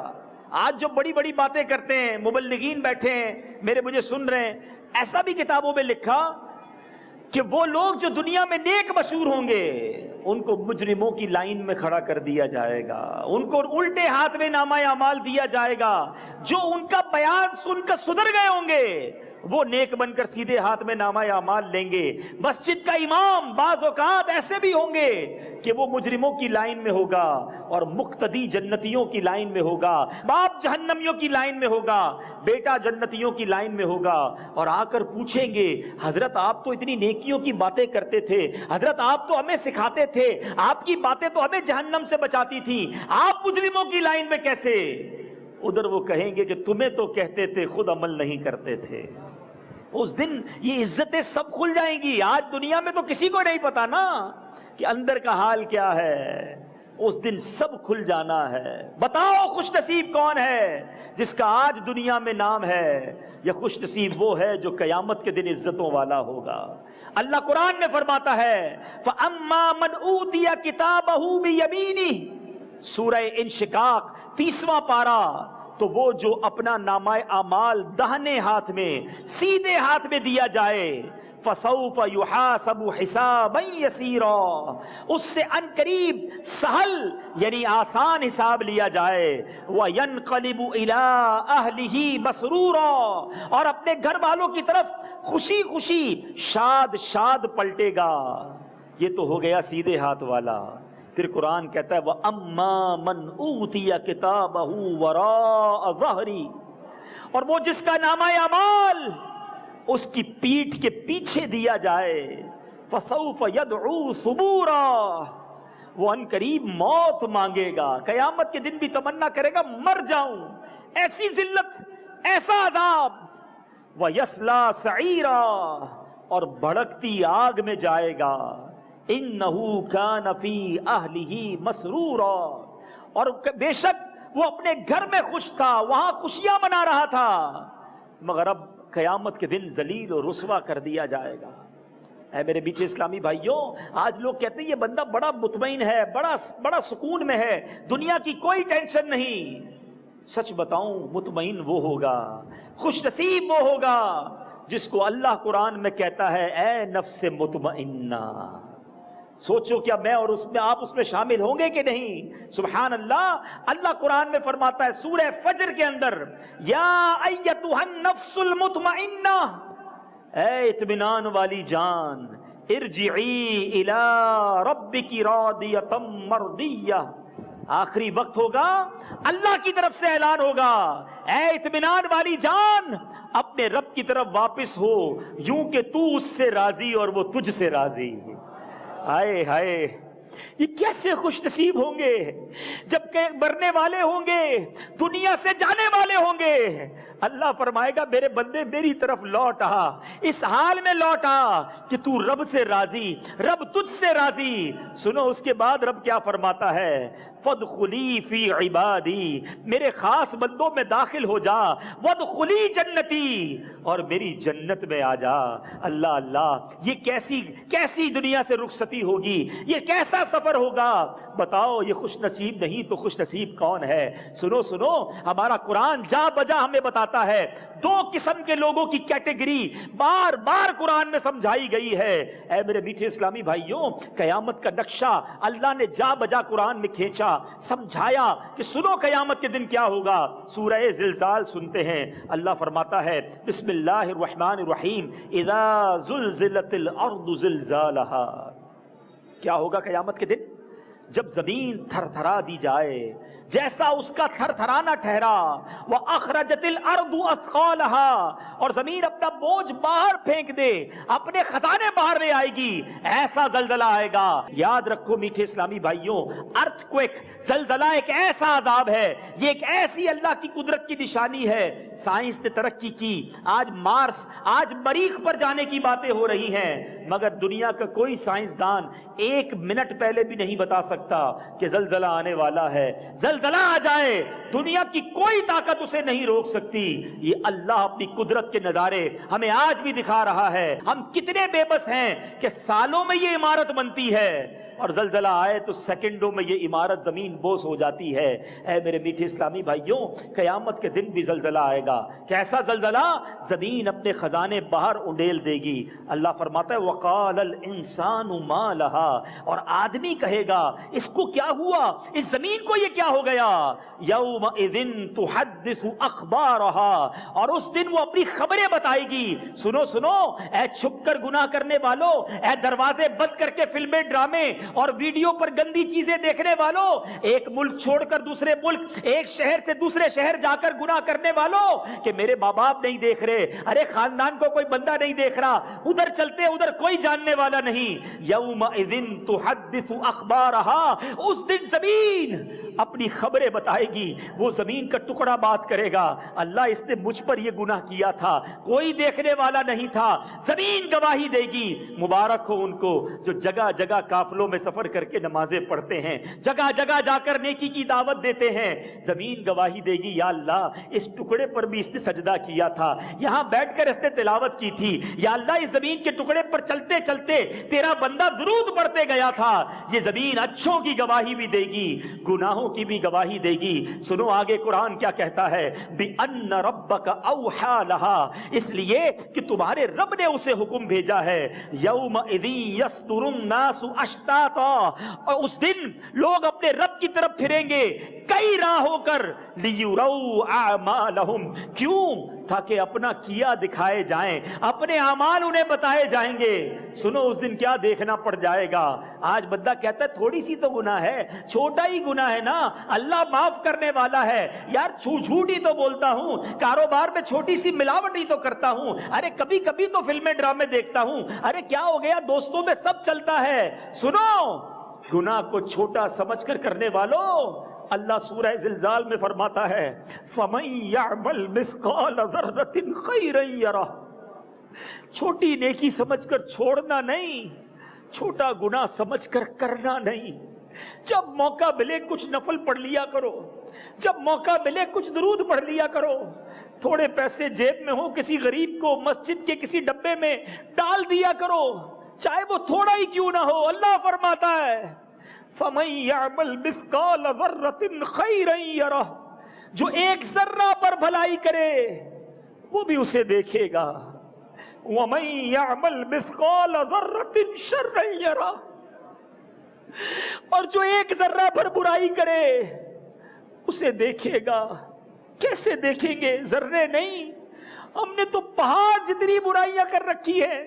آج جو بڑی بڑی باتیں کرتے ہیں، مبلغین بیٹھے ہیں مجھے سن رہے ہیں، ایسا بھی کتابوں میں لکھا کہ وہ لوگ جو دنیا میں نیک مشہور ہوں گے ان کو مجرموں کی لائن میں کھڑا کر دیا جائے گا، ان کو الٹے ہاتھ میں نامہ اعمال دیا جائے گا۔ جو ان کا بیان سن کر سدھر گئے ہوں گے وہ نیک بن کر سیدھے ہاتھ میں نامہ اعمال لیں گے۔ مسجد کا امام بعض اوقات ایسے بھی ہوں گے کہ وہ مجرموں کی لائن میں ہوگا اور مقتدی جنتیوں کی لائن میں ہوگا، باپ جہنمیوں کی لائن میں ہوگا، بیٹا جنتیوں کی لائن میں ہوگا، اور آ کر پوچھیں گے حضرت آپ تو اتنی نیکیوں کی باتیں کرتے تھے، حضرت آپ تو ہمیں سکھاتے تھے، آپ کی باتیں تو ہمیں جہنم سے بچاتی تھی، آپ مجرموں کی لائن میں کیسے؟ ادھر وہ کہیں گے کہ تمہیں تو کہتے تھے، خود عمل نہیں کرتے تھے۔ اس دن یہ عزتیں سب کھل جائیں گی۔ آج دنیا میں تو کسی کو نہیں پتا نا کہ اندر کا حال کیا ہے، اس دن سب کھل جانا ہے۔ بتاؤ خوش نصیب کون ہے جس کا آج دنیا میں نام ہے؟ یہ خوش نصیب وہ ہے جو قیامت کے دن عزتوں والا ہوگا۔ اللہ قرآن میں فرماتا ہے فَأَمَّا مَنْ أُوتِيَ كِتَابَهُ بِيَمِينِهِ، سورہ انشقاق 30واں پارہ۔ تو وہ جو اپنا نامہ اعمال داہنے ہاتھ میں سیدھے ہاتھ میں دیا جائے، فَسَوْفَ يُحَاسَبُ حِسَابًا يَسِيرًا، اس سے ان قریب سہل یعنی آسان حساب لیا جائے، وَيَنْقَلِبُ إِلَىٰ أَهْلِهِ مَسْرُورًا، اور اپنے گھر والوں کی طرف خوشی خوشی شاد شاد پلٹے گا۔ یہ تو ہو گیا سیدھے ہاتھ والا۔ پھر قرآن کہتا ہے وَأَمَّا مَنْ أُوتِيَ كِتَابَهُ وَرَاءَ ظَهْرِهِ، اور وہ جس کا نامہ اعمال اس کی پیٹھ کے پیچھے دیا جائے، فَسَوْفَ يَدْعُو ثُبُورًا، وہ ان قریب موت مانگے گا۔ قیامت کے دن بھی تمنا کرے گا مر جاؤں، ایسی ذلت، ایسا عذاب۔ وَيَصْلَىٰ سَعِيرًا، اور بھڑکتی آگ میں جائے گا۔ إِنَّهُ كَانَ فِي أَهْلِهِ مَسْرُورًا، اور بے شک وہ اپنے گھر میں خوش تھا، وہاں خوشیاں منا رہا تھا، مگر اب قیامت کے دن ذلیل و رسوا کر دیا جائے گا۔ اے میرے بیچے اسلامی بھائیوں، آج لوگ کہتے ہیں یہ بندہ بڑا مطمئن ہے، بڑا سکون میں ہے، دنیا کی کوئی ٹینشن نہیں۔ سچ بتاؤں، مطمئن وہ ہوگا، خوش نصیب وہ ہوگا جس کو اللہ قرآن میں کہتا ہے اے نفس مطمئنہ۔ سوچو کیا میں اور آپ اس میں شامل ہوں گے کہ نہیں؟ سبحان اللہ۔ اللہ قرآن میں فرماتا ہے سورہ فجر کے اندر یا ایتھا النفس المطمئنہ، اے اطمینان والی جان، ارجعی الی ربک راضیۃ مرضیہ، آخری وقت ہوگا، اللہ کی طرف سے اعلان ہوگا اے اطمینان والی جان اپنے رب کی طرف واپس ہو، یوں کہ تو اس سے راضی اور وہ تجھ سے راضی۔ ہائے ہائے، یہ کیسے خوش نصیب ہوں گے جب کہ مرنے والے ہوں گے، دنیا سے جانے والے ہوں گے۔ اللہ فرمائے گا میرے بندے میری طرف لوٹ آ، اس حال میں لوٹ آ کہ تو رب سے راضی، رب تجھ سے راضی۔ سنو اس کے بعد رب کیا فرماتا ہے، فادخلی فی عبادی، میرے خاص بندوں میں داخل ہو جا، وادخلی جنتی، اور میری جنت میں آ جا۔ اللہ اللہ، یہ کیسی دنیا سے رخصتی ہوگی، یہ کیسا سفر ہوگا؟ بتاؤ یہ خوش نصیب نہیں تو خوش نصیب کون ہے؟ سنو سنو، ہمارا قرآن جا بجا ہمیں بتاتا ہے دو قسم کے لوگوں کی کیٹیگری بار بار قرآن میں سمجھائی گئی ہے۔ اے میرے میٹھے اسلامی بھائیوں، قیامت کا نقشہ اللہ نے جا بجا قرآن میں کھینچا، سمجھایا کہ سنو قیامت کے دن کیا ہوگا۔ سورہ زلزال سنتے ہیں، اللہ فرماتا ہے بسم اللہ الرحمن الرحیم، اذا زلزلت الارض زلزالہا۔ کیا ہوگا قیامت کے دن؟ جب زمین تھر تھرا دی جائے جیسا اس کا تھر تھرانا ٹھہرا، وَأَخْرَجَتِ الْأَرْضُ أَثْقَالَهَا، اور زمین اپنا بوجھ باہر پھینک دے، اپنے خزانے باہر لے آئے گی، ایسا زلزلہ آئے گا۔ یاد رکھو میٹھے اسلامی بھائیوں، ارتھ کوئک، زلزلہ ایک ایسا عذاب ہے، یہ ایک ایسی اللہ کی قدرت کی نشانی ہے۔ سائنس نے ترقی کی، آج مارس، آج مریخ پر جانے کی باتیں ہو رہی ہیں، مگر دنیا کا کوئی سائنسدان ایک منٹ پہلے بھی نہیں بتا سکتا کہ زلزلہ آنے والا ہے۔ زلزلہ آ جائے، دنیا کی کوئی طاقت اسے نہیں روک سکتی۔ یہ اللہ اپنی قدرت کے نظارے ہمیں آج بھی دکھا رہا ہے۔ ہم کتنے بے بس ہیں کہ سالوں میں یہ عمارت بنتی ہے اور زلزلہ آئے تو سیکنڈوں میں یہ عمارت زمین بوس ہو جاتی ہے۔ اے میرے میٹھے اسلامی بھائیوں، قیامت کے دن بھی زلزلہ آئے گا۔ کیسا زلزلہ؟ زمین اپنے خزانے باہر انڈیل دے گی۔ اللہ فرماتا ہے وَقَالَ الْإِنسَانُ مَا لَهَا، اور آدمی کہے گا اس کو کیا ہوا، اس زمین کو یہ کیا ہو گیا؟ یومئذ تحدث اخبارها، اور اس دن وہ اپنی خبریں بتائے گی۔ سنو سنو، اے چھپ کر گناہ کرنے والوں، اے دروازے بند کر کے فلمیں ڈرامے اور ویڈیو پر گندی چیزیں دیکھنے والوں، ایک ملک چھوڑ کر دوسرے ملک، ایک شہر سے دوسرے شہر جا کر گناہ کرنے والوں، کہ میرے ماں باپ نہیں دیکھ رہے، ارے خاندان کو کوئی بندہ نہیں دیکھ رہا، ادھر چلتے ادھر کوئی جاننے والا نہیں۔ یومئذ تحدث اخبارها، اس دن زمین اپنی خبریں بتائے گی۔ وہ زمین کا ٹکڑا بات کرے گا، اللہ اس نے مجھ پر یہ گناہ کیا تھا، کوئی دیکھنے والا نہیں تھا، زمین گواہی دے گی۔ مبارک ہو ان کو جو جگہ جگہ قافلوں میں سفر کر کے نمازیں پڑھتے ہیں، جگہ جگہ جا کر نیکی کی دعوت دیتے ہیں۔ زمین گواہی دے گی، یا اللہ اس ٹکڑے پر بھی اس نے سجدہ کیا تھا، یہاں بیٹھ کر اس نے تلاوت کی تھی، یا اللہ اس زمین کے ٹکڑے پر چلتے چلتے تیرا بندہ درود پڑھتے گیا تھا۔ یہ زمین اچھوں کی گواہی بھی دے گی، گناہوں کی بھی گواہی دے گی۔ سنو آگے قرآن کیا کہتا ہے، بِأَنَّ رَبَّكَ أَوْحَى لَهَا، اس لیے کہ تمہارے رب نے اسے حکم بھیجا ہے۔ یومئذ یصدر الناس اشتاتا، اور اس دن لوگ اپنے رب کی طرف پھریں گے کئی راہ ہو کر، لیروا اعمالہم، کیوں؟ تاکہ اپنا کیا دکھائے جائیں، اپنے اعمال انہیں بتائے جائیں گے۔ سنو اس دن کیا دیکھنا پڑ جائے گا۔ آج بندہ کہتا ہے تھوڑی سی تو گناہ ہے، چھوٹا ہی گناہ ہے نا، اللہ معاف کرنے والا ہے، یار جھوٹ ہی تو بولتا ہوں، کاروبار میں چھوٹی سی ملاوٹ ہی تو کرتا ہوں، ارے کبھی کبھی تو فلمیں ڈرامے دیکھتا ہوں، ارے کیا ہو گیا، دوستوں میں سب چلتا ہے۔ سنو، گناہ کو چھوٹا سمجھ کر کرنے والوں، اللہ سورہ زلزال میں فرماتا ہے فَمَن يَعْمَلْ مِثْقَالَ ذَرَّةٍ خَيْرًا يَرَهُ، چھوٹی نیکی سمجھ کر چھوڑنا نہیں، چھوٹا گناہ سمجھ کر کرنا نہیں۔ جب موقع ملے کچھ نفل پڑھ لیا کرو، جب موقع ملے کچھ درود پڑھ لیا کرو، تھوڑے پیسے جیب میں ہو کسی غریب کو مسجد کے کسی ڈبے میں ڈال دیا کرو، چاہے وہ تھوڑا ہی کیوں نہ ہو۔ اللہ فرماتا ہے فَمَن يَعْمَلْ مِثْقَالَ ذَرَّةٍ خَيْرًا يَرَهُ، جو ایک ذرہ پر بھلائی کرے وہ بھی اسے دیکھے گا، وَمَن يَعْمَلْ مِثْقَالَ ذَرَّةٍ شَرًّا يَرَهُ، اور جو ایک ذرہ پر برائی کرے اسے دیکھے گا۔ کیسے دیکھیں گے؟ ذرے نہیں، ہم نے تو پہاڑ جتنی برائیاں کر رکھی ہیں،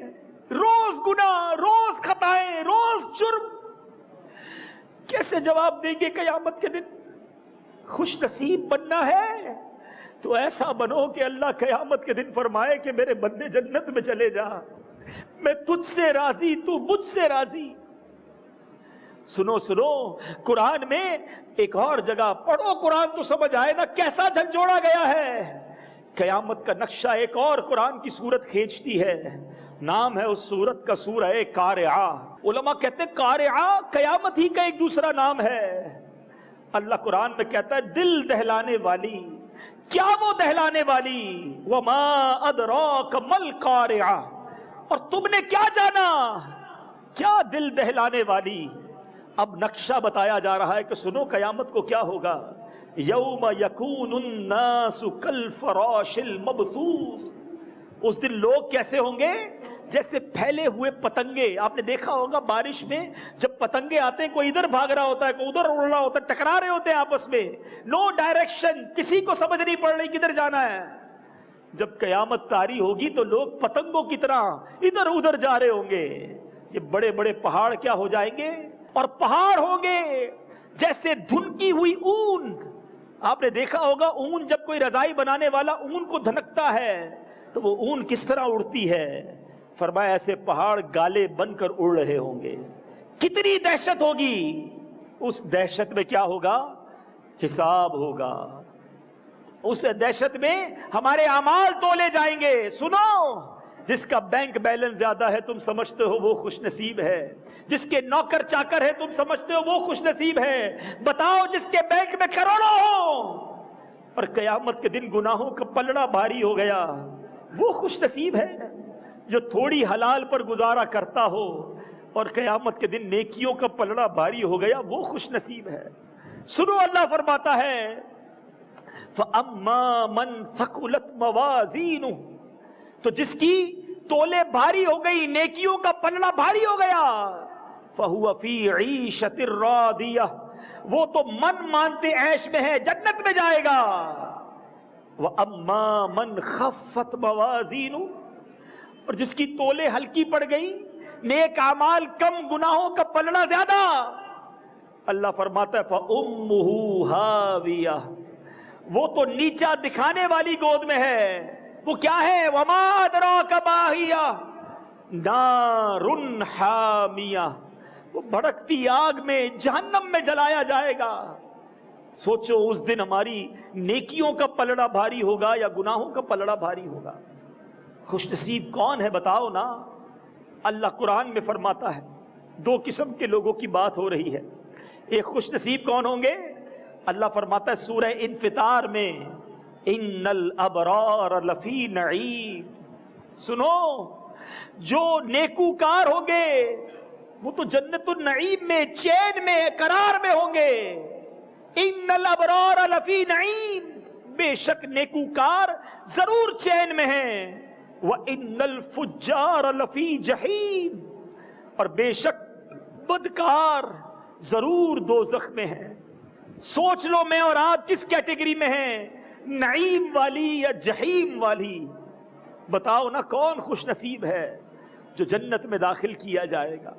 روز گناہ، روز خطائیں، روز جرم، کیسے جواب دیں گے قیامت کے دن؟ خوش نصیب بننا ہے تو ایسا بنو کہ اللہ قیامت کے دن فرمائے کہ میرے بندے جنت میں چلے جا، میں تجھ سے راضی، تو مجھ سے راضی۔ سنو سنو، قرآن میں ایک اور جگہ پڑھو قرآن تو سمجھ آئے نا کیسا جھنجھوڑا گیا ہے۔ قیامت کا نقشہ ایک اور قرآن کی سورت کھینچتی ہے، نام ہے اس سورت کا سورہ قارعہ۔ علماء کہتے ہیں قارعہ قیامت ہی کا ایک دوسرا نام ہے۔ اللہ قرآن میں کہتا ہے دل دہلانے والی، کیا وہ دہلانے والی، وما ادراک مل قارعہ، اور تم نے کیا جانا، کیا دل دہلانے والی۔ اب نقشہ بتایا جا رہا ہے کہ سنو قیامت کو کیا ہوگا، یوم یکون الناس کالفراش المبثوث، اس دن لوگ کیسے ہوں گے، جیسے پھیلے ہوئے پتنگے۔ آپ نے دیکھا ہوگا بارش میں جب پتنگے آتے ہیں، کوئی ادھر بھاگ رہا ہوتا ہے، کوئی ادھر اڑ رہا ہوتا ہے، ٹکرا رہے ہوتے ہیں آپس میں، نو ڈائریکشن، کسی کو سمجھ نہیں پڑ رہی کدھر جانا ہے۔ جب قیامت طاری ہوگی تو لوگ پتنگوں کی طرح ادھر ادھر جا رہے ہوں گے۔ یہ بڑے بڑے پہاڑ کیا ہو جائیں گے، اور پہاڑ ہوں گے جیسے دھنکی ہوئی اون۔ آپ نے دیکھا ہوگا اون، جب کوئی رضائی بنانے والا اون کو دھنکتا ہے تو وہ اون کس طرح اڑتی ہے۔ فرمایا ایسے پہاڑ گالے بن کر اڑ رہے ہوں گے۔ کتنی دہشت ہوگی، اس دہشت میں کیا ہوگا، حساب ہوگا۔ اس دہشت میں ہمارے اعمال تولے جائیں گے۔ سنو، جس کا بینک بیلنس زیادہ ہے تم سمجھتے ہو وہ خوش نصیب ہے، جس کے نوکر چاکر ہے تم سمجھتے ہو وہ خوش نصیب ہے۔ بتاؤ جس کے بینک میں کروڑوں ہو اور قیامت کے دن گناہوں کا پلڑا بھاری ہو گیا، وہ خوش نصیب ہے۔ جو تھوڑی حلال پر گزارا کرتا ہو اور قیامت کے دن نیکیوں کا پلڑا بھاری ہو گیا، وہ خوش نصیب ہے۔ سنو، اللہ فرماتا ہے فَأَمَّا مَنْ ثَقُلَتْ مَوَازِينُهُ، تو جس کی تولے بھاری ہو گئی، نیکیوں کا پلڑا بھاری ہو گیا، فَهُوَ فِي عِيشَةٍ رَاضِيَةٍ، وہ تو من مانتے عیش میں ہے، جنت میں جائے گا۔ وَأَمَّا مَنْ خَفَّتْ مَوَازِينُهُ، اور جس کی تولے ہلکی پڑ گئی، نیک اعمال کم، گناہوں کا پلڑا زیادہ، اللہ فرماتا ہے فَأُمُّهُ هَاوِيَةٌ، وہ تو نیچا دکھانے والی گود میں ہے۔ وہ کیا ہے، وَمَا أَدْرَاكَ مَا هِيَ نَارٌ حَامِيَةٌ، وہ بھڑکتی آگ میں، جہنم میں جلایا جائے گا۔ سوچو اس دن ہماری نیکیوں کا پلڑا بھاری ہوگا یا گناہوں کا پلڑا بھاری ہوگا۔ خوش نصیب کون ہے بتاؤ نا۔ اللہ قرآن میں فرماتا ہے، دو قسم کے لوگوں کی بات ہو رہی ہے۔ ایک خوش نصیب کون ہوں گے، اللہ فرماتا ہے سورہ انفطار میں، ان الابرار لفی نعیم، سنو جو نیکوکار ہوں گے وہ تو جنت النعیم میں، چین میں، قرار میں ہوں گے۔ ان الابرار لفی نعیم، بے شک نیکوکار ضرور چین میں ہیں۔ وَإِنَّ الْفُجَّارَ لَفِي جَحِيمٍ، اور بے شک بدکار ضرور دوزخ میں ہیں۔ سوچ لو میں اور آپ کس کیٹیگری میں ہیں، نعیم والی یا جہیم والی؟ بتاؤ نا کون خوش نصیب ہے جو جنت میں داخل کیا جائے گا۔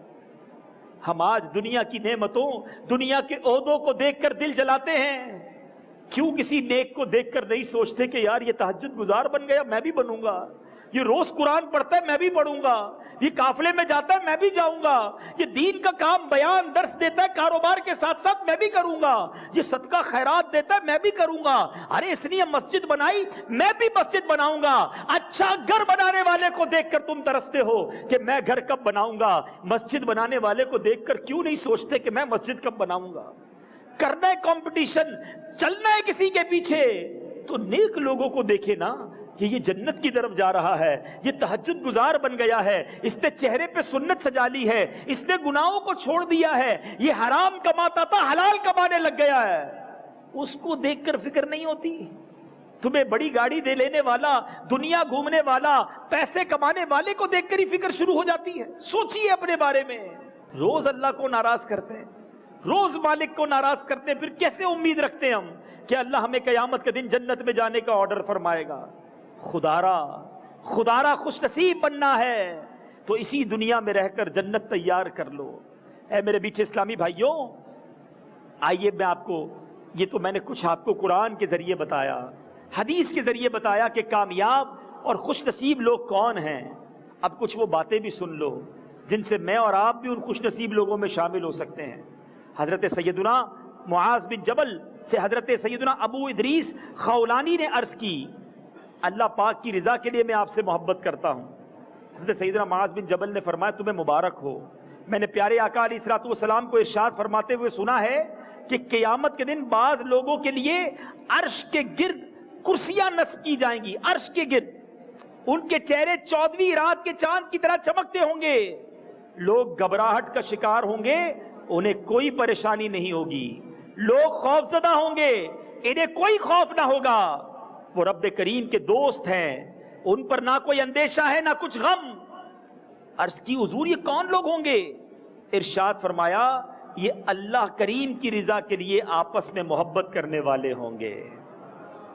ہم آج دنیا کی نعمتوں، دنیا کے عہدوں کو دیکھ کر دل جلاتے ہیں، کیوں کسی نیک کو دیکھ کر نہیں سوچتے کہ یار یہ تہجد گزار بن گیا، میں بھی بنوں گا، یہ روز قرآن پڑھتا ہے میں بھی پڑھوں گا، یہ قافلے میں جاتا ہے میں بھی جاؤں گا، یہ دین کا کام بیان درس دیتا ہے کاروبار کے ساتھ ساتھ میں بھی کروں گا، یہ صدقہ خیرات دیتا ہے میں بھی کروں گا، ارے اس نے مسجد بنائی میں بھی مسجد بناؤں گا۔ اچھا گھر بنانے والے کو دیکھ کر تم ترستے ہو کہ میں گھر کب بناؤں گا، مسجد بنانے والے کو دیکھ کر کیوں نہیں سوچتے کہ میں مسجد کب بناؤں گا؟ کرنا ہے کمپٹیشن، چلنا ہے کسی کے پیچھے، تو نیک لوگوں کو دیکھے نا کہ یہ جنت کی طرف جا رہا ہے، یہ تہجد گزار بن گیا ہے، اس نے چہرے پہ سنت سجا لی ہے، اس نے گناہوں کو چھوڑ دیا ہے، یہ حرام کماتا تھا حلال کمانے لگ گیا ہے، اس کو دیکھ کر فکر نہیں ہوتی؟ تمہیں بڑی گاڑی دے لینے والا، دنیا گھومنے والا، پیسے کمانے والے کو دیکھ کر ہی فکر شروع ہو جاتی ہے۔ سوچئے اپنے بارے میں، روز اللہ کو ناراض کرتے ہیں، روز مالک کو ناراض کرتے ہیں، پھر کیسے امید رکھتے ہیں ہم کہ اللہ ہمیں قیامت کے دن جنت میں جانے کا آرڈر فرمائے گا؟ خدارا خوش نصیب بننا ہے تو اسی دنیا میں رہ کر جنت تیار کر لو۔ اے میرے بیچ اسلامی بھائیوں، آئیے میں آپ کو، یہ تو میں نے کچھ آپ کو قرآن کے ذریعے بتایا، حدیث کے ذریعے بتایا کہ کامیاب اور خوش نصیب لوگ کون ہیں۔ اب کچھ وہ باتیں بھی سن لو جن سے میں اور آپ بھی ان خوش نصیب لوگوں میں شامل ہو سکتے ہیں۔ حضرت سیدنا معاذ بن جبل سے حضرت سیدنا ابو ادریس خولانی نے عرض کی اللہ پاک کی رضا کے لیے میں آپ سے محبت کرتا ہوں. حضرت سیدنا معاذ بن جبل نے فرمایا تمہیں مبارک ہو، میں نے پیارے آقا علیہ الصلوۃ والسلام کو ارشاد فرماتے ہوئے سنا ہے کہ قیامت کے دن بعض لوگوں کے لیے عرش کے گرد کرسیاں نصب کی جائیں گی، عرش کے گرد ان کے چہرے 14ویں رات کے چاند کی طرح چمکتے ہوں گے، لوگ گھبراہٹ کا شکار ہوں گے، انہیں کوئی پریشانی نہیں ہوگی، لوگ خوف زدہ ہوں گے، انہیں کوئی خوف نہ ہوگا، وہ رب کریم کے دوست ہیں، ان پر نہ کوئی اندیشہ ہے نہ کچھ غم. عرض کی حضور یہ کون لوگ ہوں گے؟ ارشاد فرمایا یہ اللہ کریم کی رضا کے لیے آپس میں محبت کرنے والے ہوں گے.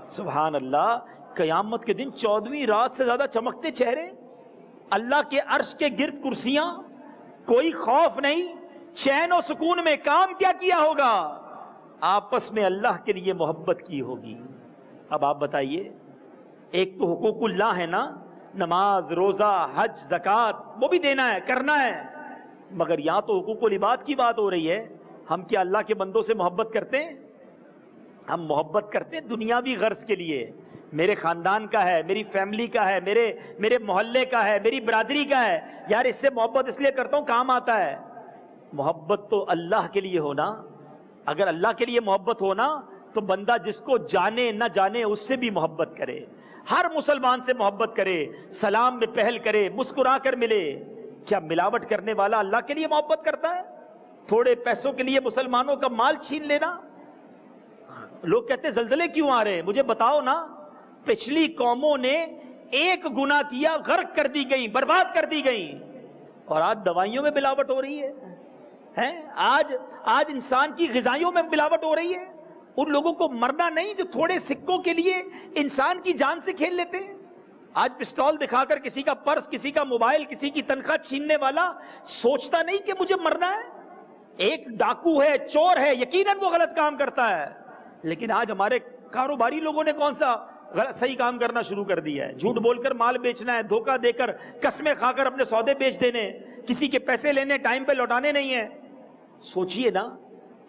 سبحان اللہ. قیامت کے دن 14ویں رات سے زیادہ چمکتے چہرے، اللہ کے عرش کے گرد کرسیاں، کوئی خوف نہیں، چین و سکون میں. کام کیا کیا ہوگا؟ آپس میں اللہ کے لیے محبت کی ہوگی. اب آپ بتائیے، ایک تو حقوق اللہ ہے نا، نماز روزہ حج زکوٰۃ وہ بھی دینا ہے کرنا ہے، مگر یہاں تو حقوق العباد کی بات ہو رہی ہے. ہم کیا اللہ کے بندوں سے محبت کرتے ہیں؟ ہم محبت کرتے ہیں دنیاوی غرض کے لیے. میرے خاندان کا ہے، میری فیملی کا ہے، میرے محلے کا ہے، میری برادری کا ہے، یار اس سے محبت اس لیے کرتا ہوں کام آتا ہے. محبت تو اللہ کے لیے ہونا. اگر اللہ کے لیے محبت ہونا تو بندہ جس کو جانے نہ جانے اس سے بھی محبت کرے، ہر مسلمان سے محبت کرے، سلام میں پہل کرے، مسکرا کر ملے. کیا ملاوٹ کرنے والا اللہ کے لیے محبت کرتا ہے؟ تھوڑے پیسوں کے لیے مسلمانوں کا مال چھین لینا. لوگ کہتے ہیں زلزلے کیوں آ رہے ہیں؟ مجھے بتاؤ نا. پچھلی قوموں نے ایک گناہ کیا غرق کر دی گئی، برباد کر دی گئی، اور آج دوائیوں میں ملاوٹ ہو رہی ہے. آج انسان کی غذائیوں میں ملاوٹ ہو رہی ہے. ان لوگوں کو مرنا نہیں جو تھوڑے سکوں کے لیے انسان کی جان سے کھیل لیتے ہیں. آج پسٹول دکھا کر کسی کا پرس، کسی کا موبائل، کسی کی تنخواہ چھیننے والا سوچتا نہیں کہ مجھے مرنا ہے. ایک ڈاکو ہے، چور ہے، یقیناً وہ غلط کام کرتا ہے، لیکن آج ہمارے کاروباری لوگوں نے کون سا صحیح کام کرنا شروع کر دیا ہے؟ جھوٹ بول کر مال بیچنا ہے، دھوکہ دے کر، قسمیں کھا کر اپنے سودے بیچ دینے، کسی کے پیسے لینے ٹائم پہ لوٹانے نہیں ہیں. سوچئے نا،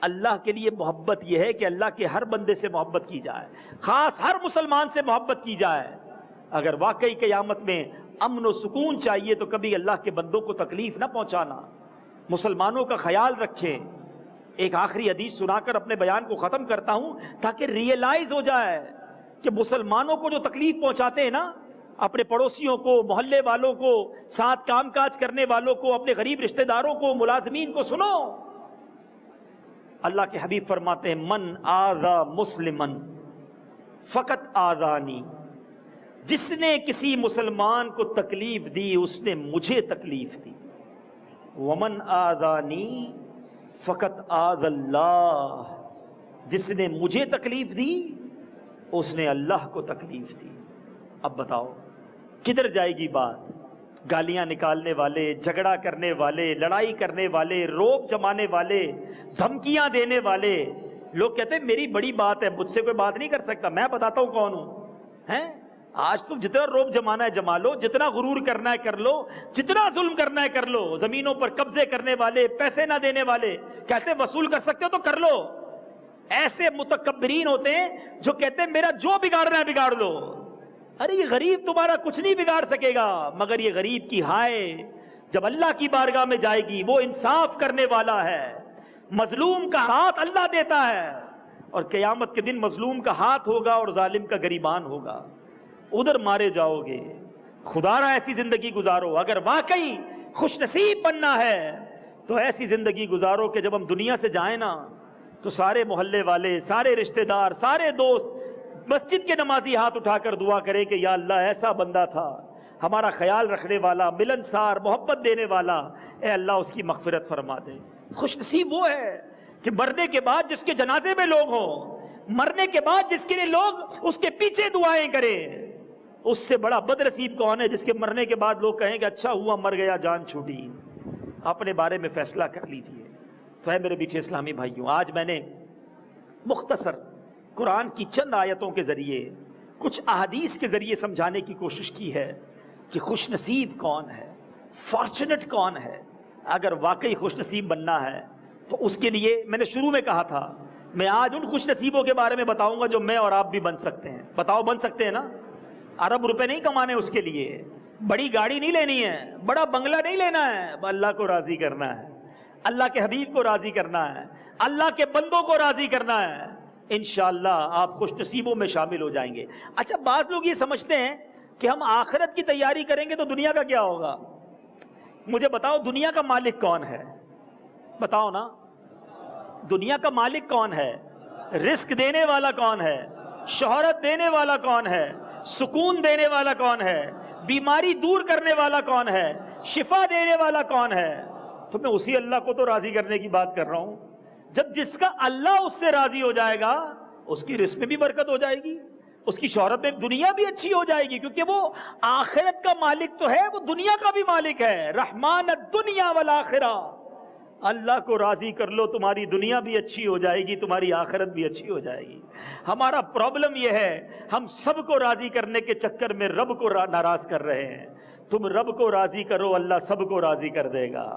اللہ کے لیے محبت یہ ہے کہ اللہ کے ہر بندے سے محبت کی جائے، خاص ہر مسلمان سے محبت کی جائے. اگر واقعی قیامت میں امن و سکون چاہیے تو کبھی اللہ کے بندوں کو تکلیف نہ پہنچانا، مسلمانوں کا خیال رکھیں. ایک آخری حدیث سنا کر اپنے بیان کو ختم کرتا ہوں تاکہ ریئلائز ہو جائے کہ مسلمانوں کو جو تکلیف پہنچاتے ہیں نا، اپنے پڑوسیوں کو، محلے والوں کو، ساتھ کام کاج کرنے والوں کو، اپنے غریب رشتہ داروں کو، ملازمین کو، سنو. اللہ کے حبیب فرماتے ہیں من آذا مسلمن فقط آذانی، جس نے کسی مسلمان کو تکلیف دی اس نے مجھے تکلیف دی. ومن آذانی فقط آذ اللہ، جس نے مجھے تکلیف دی اس نے اللہ کو تکلیف دی. اب بتاؤ کدھر جائے گی بات؟ گالیاں نکالنے والے، جھگڑا کرنے والے، لڑائی کرنے والے، روب جمانے والے، دھمکیاں دینے والے. لوگ کہتے ہیں میری بڑی بات ہے، مجھ سے کوئی بات نہیں کر سکتا. میں بتاتا ہوں کون ہوں. آج تم جتنا روب جمانا ہے جما لو، جتنا غرور کرنا ہے کر لو، جتنا ظلم کرنا ہے کر لو. زمینوں پر قبضے کرنے والے، پیسے نہ دینے والے کہتے ہیں وصول کر سکتے ہو تو کر لو. ایسے متکبرین ہوتے ہیں جو کہتے ہیں میرا جو بگاڑنا ہے بگاڑ لو. ارے یہ غریب تمہارا کچھ نہیں بگاڑ سکے گا، مگر یہ غریب کی ہائے جب اللہ کی بارگاہ میں جائے گی. وہ انصاف کرنے والا ہے، مظلوم کا ہاتھ اللہ دیتا ہے، اور قیامت کے دن مظلوم کا ہاتھ ہوگا اور ظالم کا گریبان ہوگا. ادھر مارے جاؤ گے. خدا را ایسی زندگی گزارو. اگر واقعی خوش نصیب بننا ہے تو ایسی زندگی گزارو کہ جب ہم دنیا سے جائیں نا تو سارے محلے والے، سارے رشتہ دار، سارے دوست مسجد کے نمازی ہاتھ اٹھا کر دعا کرے کہ یا اللہ ایسا بندہ تھا، ہمارا خیال رکھنے والا، ملنسار، محبت دینے والا، اے اللہ اس کی مغفرت فرما دے. خوش نصیب وہ ہے کہ مرنے کے بعد جس کے جنازے میں لوگ ہوں، مرنے کے بعد جس کے لیے لوگ اس کے پیچھے دعائیں کریں. اس سے بڑا بدنصیب کون ہے جس کے مرنے کے بعد لوگ کہیں کہ اچھا ہوا مر گیا، جان چھوٹی. اپنے بارے میں فیصلہ کر لیجئے. تو ہے میرے پیچھے اسلامی بھائیوں، آج میں نے مختصر قرآن کی چند آیتوں کے ذریعے، کچھ احادیث کے ذریعے سمجھانے کی کوشش کی ہے کہ خوش نصیب کون ہے، فارچونیٹ کون ہے. اگر واقعی خوش نصیب بننا ہے تو اس کے لیے میں نے شروع میں کہا تھا میں آج ان خوش نصیبوں کے بارے میں بتاؤں گا جو میں اور آپ بھی بن سکتے ہیں. بتاؤ بن سکتے ہیں نا؟ ارب روپے نہیں کمانے اس کے لیے, بڑی گاڑی نہیں لینی ہے, بڑا بنگلہ نہیں لینا ہے, اللہ کو راضی کرنا ہے, اللہ کے حبیب کو راضی کرنا ہے, اللہ کے بندوں کو راضی کرنا ہے. انشاءاللہ آپ خوش نصیبوں میں شامل ہو جائیں گے. اچھا بعض لوگ یہ سمجھتے ہیں کہ ہم آخرت کی تیاری کریں گے تو دنیا کا کیا ہوگا. مجھے بتاؤ دنیا کا مالک کون ہے؟ بتاؤ نا, دنیا کا مالک کون ہے؟ رزق دینے والا کون ہے؟ شہرت دینے والا کون ہے؟ سکون دینے والا کون ہے؟ بیماری دور کرنے والا کون ہے؟ شفا دینے والا کون ہے؟ تو میں اسی اللہ کو تو راضی کرنے کی بات کر رہا ہوں. جب جس کا اللہ اس سے راضی ہو جائے گا اس کی رزق میں بھی برکت ہو جائے گی, اس کی شہرت میں دنیا بھی اچھی ہو جائے گی, کیونکہ وہ آخرت کا مالک تو ہے, وہ دنیا کا بھی مالک ہے. رحمان الدنیا والآخرہ. اللہ کو راضی کر لو, تمہاری دنیا بھی اچھی ہو جائے گی, تمہاری آخرت بھی اچھی ہو جائے گی. ہمارا پرابلم یہ ہے ہم سب کو راضی کرنے کے چکر میں رب کو ناراض کر رہے ہیں. تم رب کو راضی کرو, اللہ سب کو راضی کر دے گا.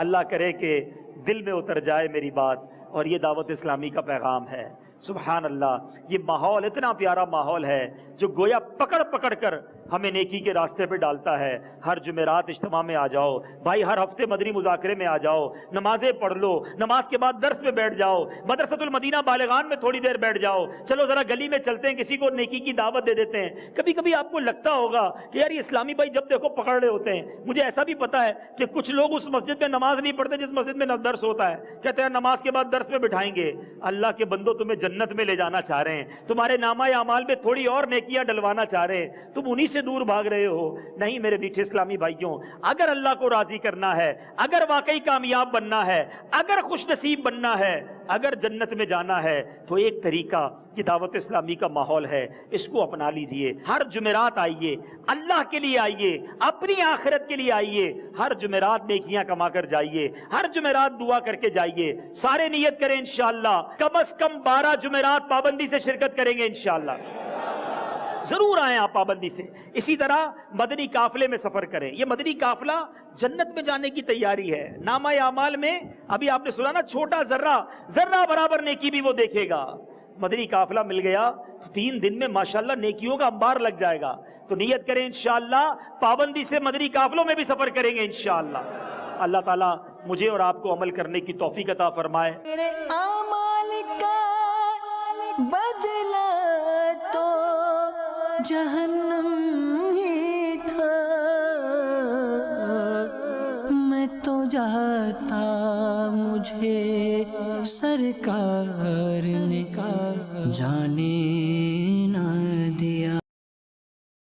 اللہ کرے کہ دل میں اتر جائے میری بات, اور یہ دعوت اسلامی کا پیغام ہے. سبحان اللہ, یہ ماحول اتنا پیارا ماحول ہے جو گویا پکڑ پکڑ کر ہمیں نیکی کے راستے پہ ڈالتا ہے. ہر جمعرات اجتماع میں آ جاؤ بھائی, ہر ہفتے مدنی مذاکرے میں آ جاؤ, نمازیں پڑھ لو, نماز کے بعد درس میں بیٹھ جاؤ, مدرسۃ المدینہ بالغان میں تھوڑی دیر بیٹھ جاؤ, چلو ذرا گلی میں چلتے ہیں, کسی کو نیکی کی دعوت دے دیتے ہیں. کبھی کبھی آپ کو لگتا ہوگا کہ یار یہ اسلامی بھائی جب دیکھو پکڑ رہے ہوتے ہیں. مجھے ایسا بھی پتا ہے کہ کچھ لوگ اس مسجد میں نماز نہیں پڑھتے جس مسجد میں درس ہوتا ہے, کہتے ہیں نماز کے بعد درس میں بٹھائیں گے. اللہ کے بندو, تمہیں جنت میں لے جانا چاہ رہے ہیں, تمہارے نامہ اعمال میں تھوڑی اور نیکیاں ڈلوانا چاہ رہے ہیں, تم انہی سے دور بھاگ رہے ہو. نہیں میرے میٹھے اسلامی بھائیوں, اگر اللہ کو راضی کرنا ہے, اگر واقعی کامیاب بننا ہے, اگر خوش نصیب بننا ہے, اگر جنت میں جانا ہے, تو ایک طریقہ یہ دعوت اسلامی کا ماحول ہے, اس کو اپنا لیجئے. ہر جمعرات آئیے, اللہ کے لیے آئیے, اپنی آخرت کے لیے آئیے. ہر جمعرات نیکیاں کما کر جائیے, ہر جمعرات دعا کر کے جائیے. سارے نیت کریں انشاءاللہ کم از کم 12 جمعرات پابندی سے شرکت کریں گے انشاءاللہ. ضرور آئیں آپ پابندی سے. اسی طرح مدنی قافلے میں سفر کریں. یہ مدنی قافلہ جنت میں جانے کی تیاری ہے. نامہ اعمال میں ابھی آپ نے سنا نا, چھوٹا ذرہ برابر نیکی بھی وہ دیکھے گا. مدنی قافلہ مل گیا تو 3 دن میں ماشاءاللہ نیکیوں کا انبار لگ جائے گا. تو نیت کریں انشاءاللہ پابندی سے مدنی قافلوں میں بھی سفر کریں گے انشاءاللہ. اللہ تعالیٰ مجھے اور آپ کو عمل کرنے کی توفیق عطا فرمائے. میرے اعمال کا بدلہ تو جہنم ہی تھا, میں تو جاتا مجھے سرکار نے کہا جانے